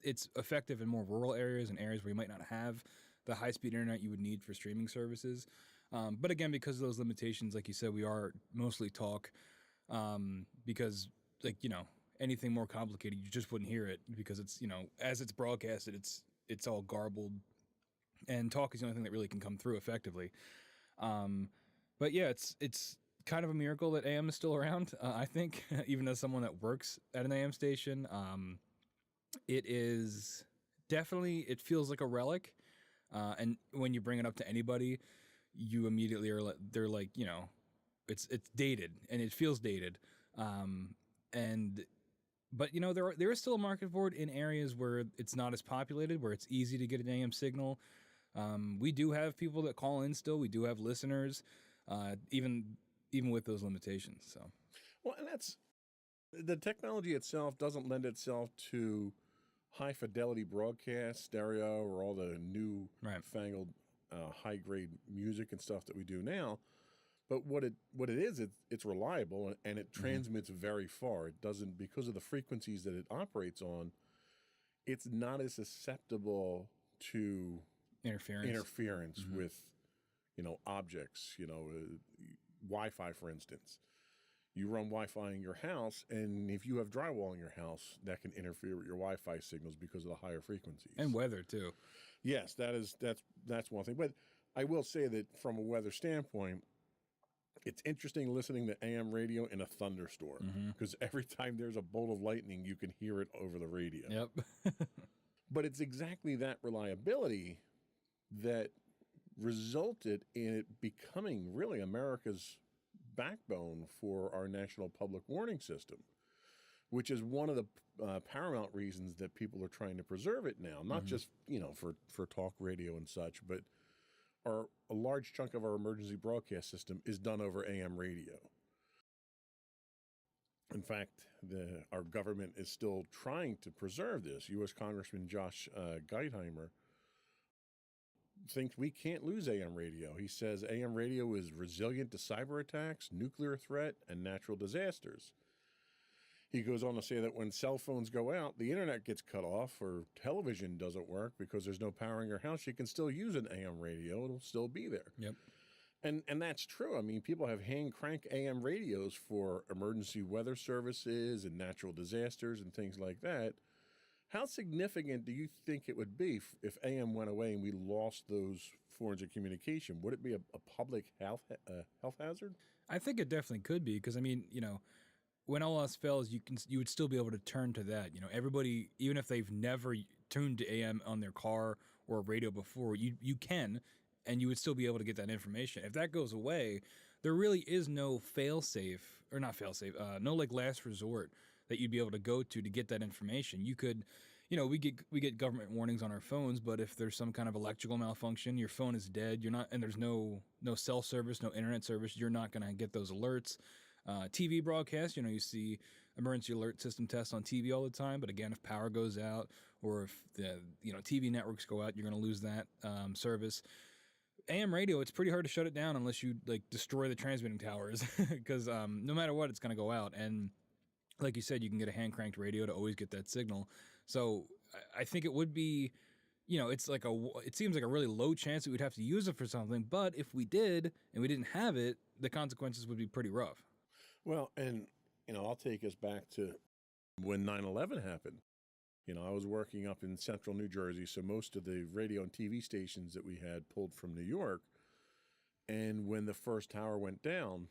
it's effective in more rural areas and areas where you might not have the high-speed internet you would need for streaming services. But again, because of those limitations, like you said, we are mostly talk. Because anything more complicated, you just wouldn't hear it because it's, as it's broadcasted, it's all garbled, and talk is the only thing that really can come through effectively. But yeah, it's kind of a miracle that AM is still around. I think even as someone that works at an AM station, it is definitely, it feels like a relic. And when you bring it up to anybody, you immediately they're like, it's dated and it feels dated. But there is still a market for it in areas where it's not as populated, where it's easy to get an AM signal. We do have people that call in still. We do have listeners, even with those limitations. So, well, and that's the technology itself doesn't lend itself to high fidelity broadcast, stereo, or all the new fangled high grade music and stuff that we do now. But what it is, it's reliable and it transmits very far. It doesn't, because of the frequencies that it operates on, it's not as susceptible to interference with, objects. Wi-Fi, for instance. You run Wi-Fi in your house, and if you have drywall in your house, that can interfere with your Wi-Fi signals because of the higher frequencies and weather too. Yes, that's one thing. But I will say that from a weather standpoint, it's interesting listening to AM radio in a thunderstorm because every time there's a bolt of lightning, you can hear it over the radio. Yep. But it's exactly that reliability that resulted in it becoming really America's backbone for our national public warning system, which is one of the paramount reasons that people are trying to preserve it now, not just, for talk radio and such, but a large chunk of our emergency broadcast system is done over AM radio. In fact, our government is still trying to preserve this. U.S. Congressman Josh Geitheimer thinks we can't lose AM radio. He says AM radio is resilient to cyber attacks, nuclear threat, and natural disasters. He goes on to say that when cell phones go out, the internet gets cut off, or television doesn't work because there's no power in your house, you can still use an AM radio. It'll still be there. Yep. And that's true. I mean, people have hand crank AM radios for emergency weather services and natural disasters and things like that. How significant do you think it would be if AM went away and we lost those forms of communication? Would it be a public health hazard? I think it definitely could be because, when all else fails, you would still be able to turn to that. Everybody, even if they've never tuned to AM on their car or radio before, you can, and you would still be able to get that information. If that goes away, there really is no no last resort that you'd be able to go to get that information. You could, we get government warnings on our phones, but if there's some kind of electrical malfunction, your phone is dead, and there's no cell service, no internet service, you're not going to get those alerts. TV broadcast, you see emergency alert system tests on TV all the time. But again, if power goes out or if the TV networks go out, you're going to lose that service. AM radio, it's pretty hard to shut it down unless you like destroy the transmitting towers, because no matter what, it's going to go out. And like you said, you can get a hand cranked radio to always get that signal. So I think it would be, it's like it seems like a really low chance that we'd have to use it for something. But if we did and we didn't have it, the consequences would be pretty rough. Well, and, I'll take us back to when 9/11 happened. I was working up in central New Jersey, so most of the radio and TV stations that we had pulled from New York. And when the first tower went down,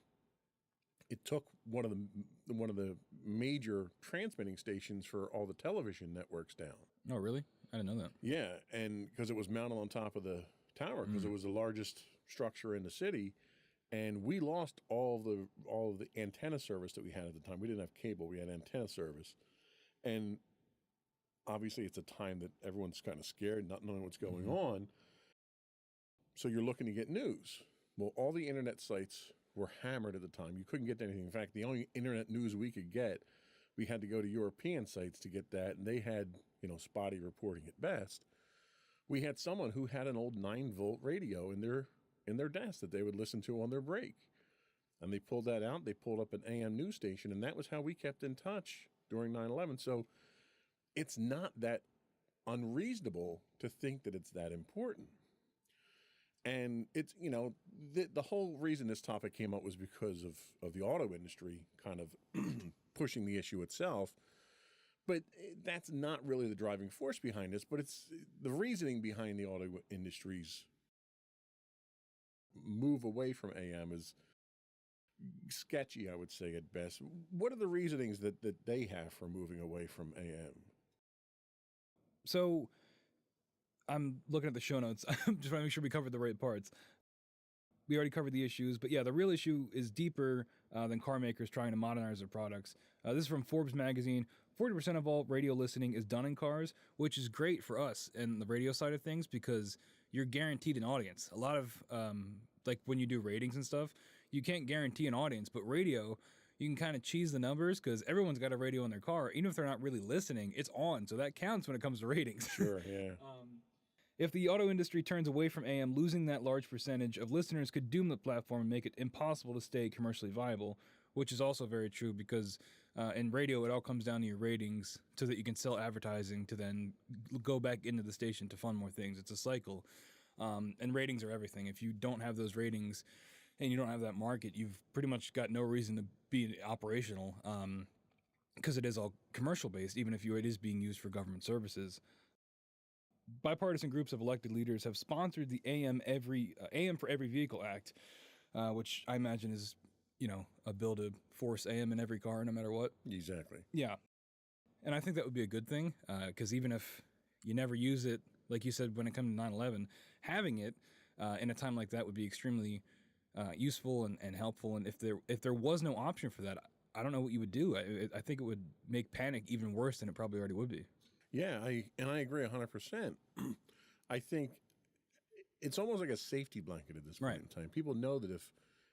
it took one of the major transmitting stations for all the television networks down. Oh, really? I didn't know that. Yeah, and because it was mounted on top of the tower, because it was the largest structure in the city, and we lost all of the antenna service that we had at the time. We didn't have cable; we had antenna service, and obviously it's a time that everyone's kind of scared, not knowing what's going on. So you're looking to get news. Well, all the internet sites were hammered at the time. You couldn't get anything. In fact, the only internet news we could get, we had to go to European sites to get that, and they had, spotty reporting at best. We had someone who had an old 9-volt radio in their desk that they would listen to on their break. And they pulled that out, they pulled up an AM news station, and that was how we kept in touch during 9/11. So it's not that unreasonable to think that it's that important. And it's, the whole reason this topic came up was because of the auto industry kind of pushing the issue itself. But that's not really the driving force behind this, but it's the reasoning behind the auto industry's move away from AM is sketchy, I would say, at best. What are the reasonings that they have for moving away from AM? So I'm looking at the show notes. I'm just trying to make sure we covered the right parts. We already covered the issues, but yeah, the real issue is deeper than car makers trying to modernize their products. This is from Forbes magazine. 40% of all radio listening is done in cars, which is great for us and the radio side of things because you're guaranteed an audience. A lot of, like when you do ratings and stuff, you can't guarantee an audience, but radio, you can kind of cheese the numbers because everyone's got a radio in their car. Even if they're not really listening, it's on. So that counts when it comes to ratings. Sure, yeah. If the auto industry turns away from AM, losing that large percentage of listeners could doom the platform and make it impossible to stay commercially viable, which is also very true because in radio, it all comes down to your ratings so that you can sell advertising to then go back into the station to fund more things. It's a cycle. And ratings are everything. If you don't have those ratings and you don't have that market, you've pretty much got no reason to be operational because it is all commercial based, even if it is being used for government services. Bipartisan groups of elected leaders have sponsored the AM for Every Vehicle Act, which I imagine is, a bill to force AM in every car, no matter what. Exactly. Yeah. And I think that would be a good thing, because even if you never use it, like you said, when it comes to 9/11, having it in a time like that would be extremely useful and helpful. And if there was no option for that, I don't know what you would do. I think it would make panic even worse than it probably already would be. Yeah, I agree 100%. I think it's almost like a safety blanket at this point in time. People know that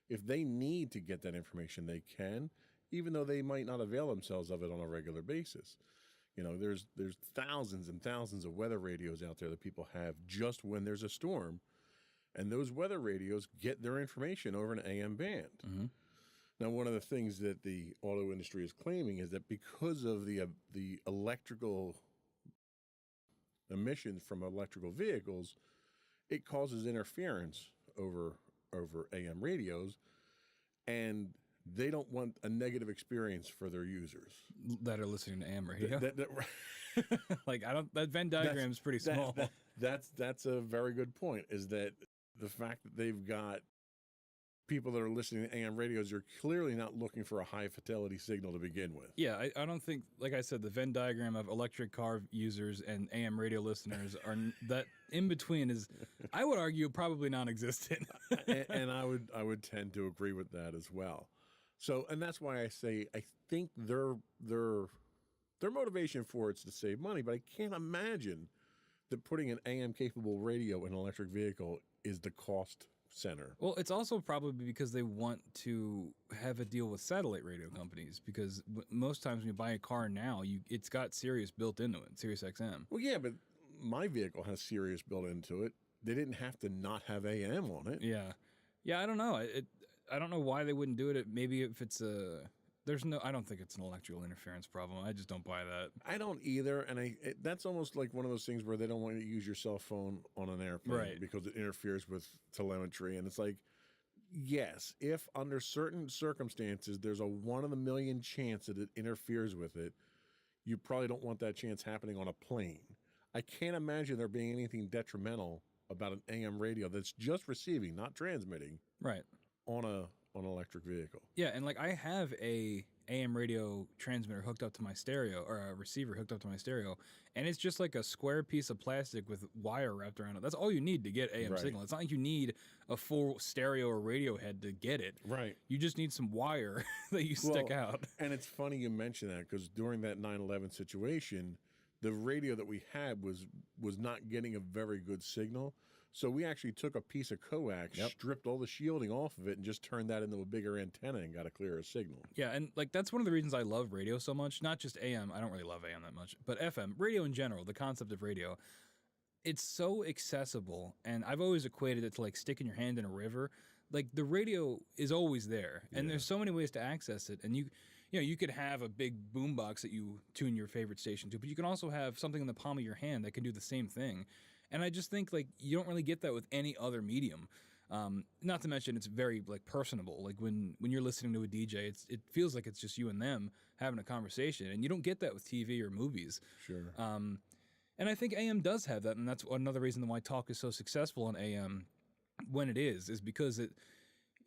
if they need to get that information, they can, even though they might not avail themselves of it on a regular basis. There's thousands and thousands of weather radios out there that people have just when there's a storm, and those weather radios get their information over an AM band. Mm-hmm. Now, one of the things that the auto industry is claiming is that because of the electrical emissions from electrical vehicles, it causes interference over AM radios, and they don't want a negative experience for their users that are listening to AM radio. Like that Venn diagram is pretty small. That's a very good point. Is that the fact that they've got people that are listening to AM radios are clearly not looking for a high fidelity signal to begin with. Yeah, I don't think, like I said, the Venn diagram of electric car users and AM radio listeners are that in between is, I would argue, probably non-existent. and I would tend to agree with that as well. So, and that's why I say I think their motivation for it's to save money, but I can't imagine that putting an AM capable radio in an electric vehicle is the cost center. Well, it's also probably because they want to have a deal with satellite radio companies, because most times when you buy a car now, it's got Sirius built into it, Sirius XM. Well, yeah, but my vehicle has Sirius built into it. they didn't have to not have AM on it. Yeah. Yeah, I don't know. I don't know why they wouldn't do it. Maybe if it's I don't think it's an electrical interference problem. I just don't buy that. I don't either, and that's almost like one of those things where they don't want you to use your cell phone on an airplane Right. because it interferes with telemetry, and it's like, yes, if under certain circumstances there's a 1 in a million chance that it interferes with it, you probably don't want that chance happening on a plane. I can't imagine there being anything detrimental about an AM radio that's just receiving, not transmitting, Right. on an electric vehicle. Yeah, and like I have a AM radio transmitter hooked up to my stereo, or a receiver hooked up to my stereo, and it's just like a square piece of plastic with wire wrapped around it. That's all you need to get AM Right. signal. It's not like you need a full stereo or radio head to get it. Right. You just need some wire that you stick Well, out. And it's funny you mention that because during that 9/11 situation, the radio that we had was not getting a very good signal. So we actually took a piece of coax, stripped all the shielding off of it, and just turned that into a bigger antenna and got a clearer signal. Yeah, and like that's one of the reasons I love radio so much. Not just AM. I don't really love AM that much, but FM, radio in general. The concept of radio, it's so accessible, and I've always equated it to like sticking your hand in a river. Like the radio is always there, and there's so many ways to access it. And you could have a big boombox that you tune your favorite station to, but you can also have something in the palm of your hand that can do the same thing. And I just think like you don't really get that with any other medium. Not to mention it's very like personable. Like when you're listening to a DJ, it feels like it's just you and them having a conversation, and you don't get that with TV or movies. Sure. And I think AM does have that, and that's another reason why talk is so successful on AM when it is because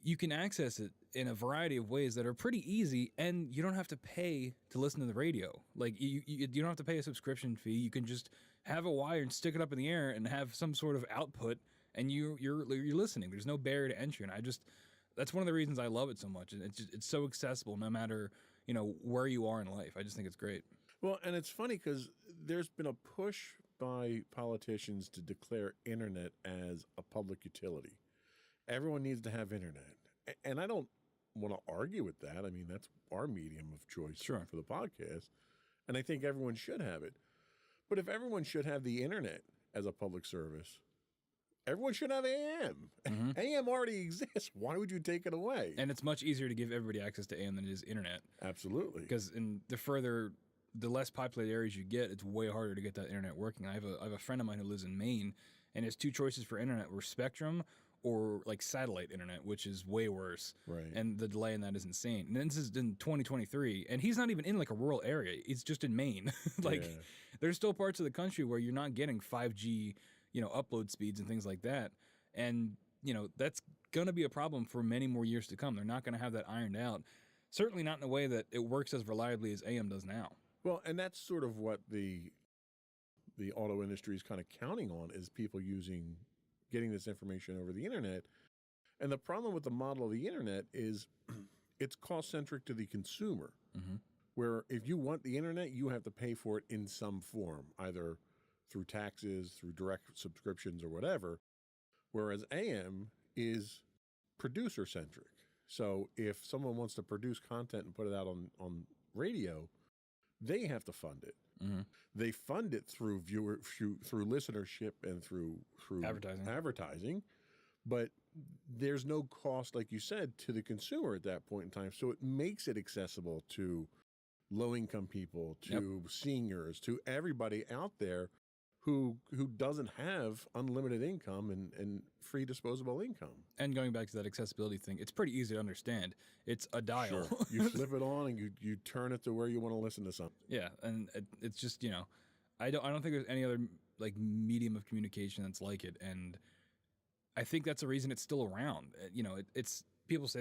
you can access it in a variety of ways that are pretty easy, and you don't have to pay to listen to the radio. Like you don't have to pay a subscription fee. You can just have a wire and stick it up in the air and have some sort of output, and you're listening. There's no barrier to entry, and that's one of the reasons I love it so much. And it's so accessible no matter where you are in life. I just think it's great. Well, and it's funny because there's been a push by politicians to declare internet as a public utility. Everyone needs to have internet. And I don't want to argue with that. I mean, that's our medium of choice Sure. for the podcast. And I think everyone should have it. But if everyone should have the internet as a public service, everyone should have AM. AM already exists. Why would you take it away? And it's much easier to give everybody access to AM than it is internet. Absolutely. Because the less populated areas you get, it's way harder to get that internet working. I have a friend of mine who lives in Maine, and his two choices for internet were Spectrum or like satellite internet, which is way worse. Right. And the delay in that is insane. And this is in 2023, and he's not even in like a rural area. He's just in Maine. There's still parts of the country where you're not getting 5G, upload speeds and things like that. And, that's going to be a problem for many more years to come. They're not going to have that ironed out. Certainly not in a way that it works as reliably as AM does now. Well, and that's sort of what the auto industry is kind of counting on is people getting this information over the internet. And the problem with the model of the internet is it's cost-centric to the consumer, where if you want the internet, you have to pay for it in some form, either through taxes, through direct subscriptions or whatever, whereas AM is producer-centric. So if someone wants to produce content and put it out on radio, they have to fund it. They fund it through through listenership and through advertising, but there's no cost, like you said, to the consumer at that point in time. So it makes it accessible to low-income people, to seniors, to everybody out there who doesn't have unlimited income and free disposable income. And going back to that accessibility thing, it's pretty easy to understand. It's a dial. Sure. You flip it on and you turn it to where you want to listen to something. Yeah, and it's just I don't think there's any other like medium of communication that's like it, and I think that's the reason it's still around. It's people say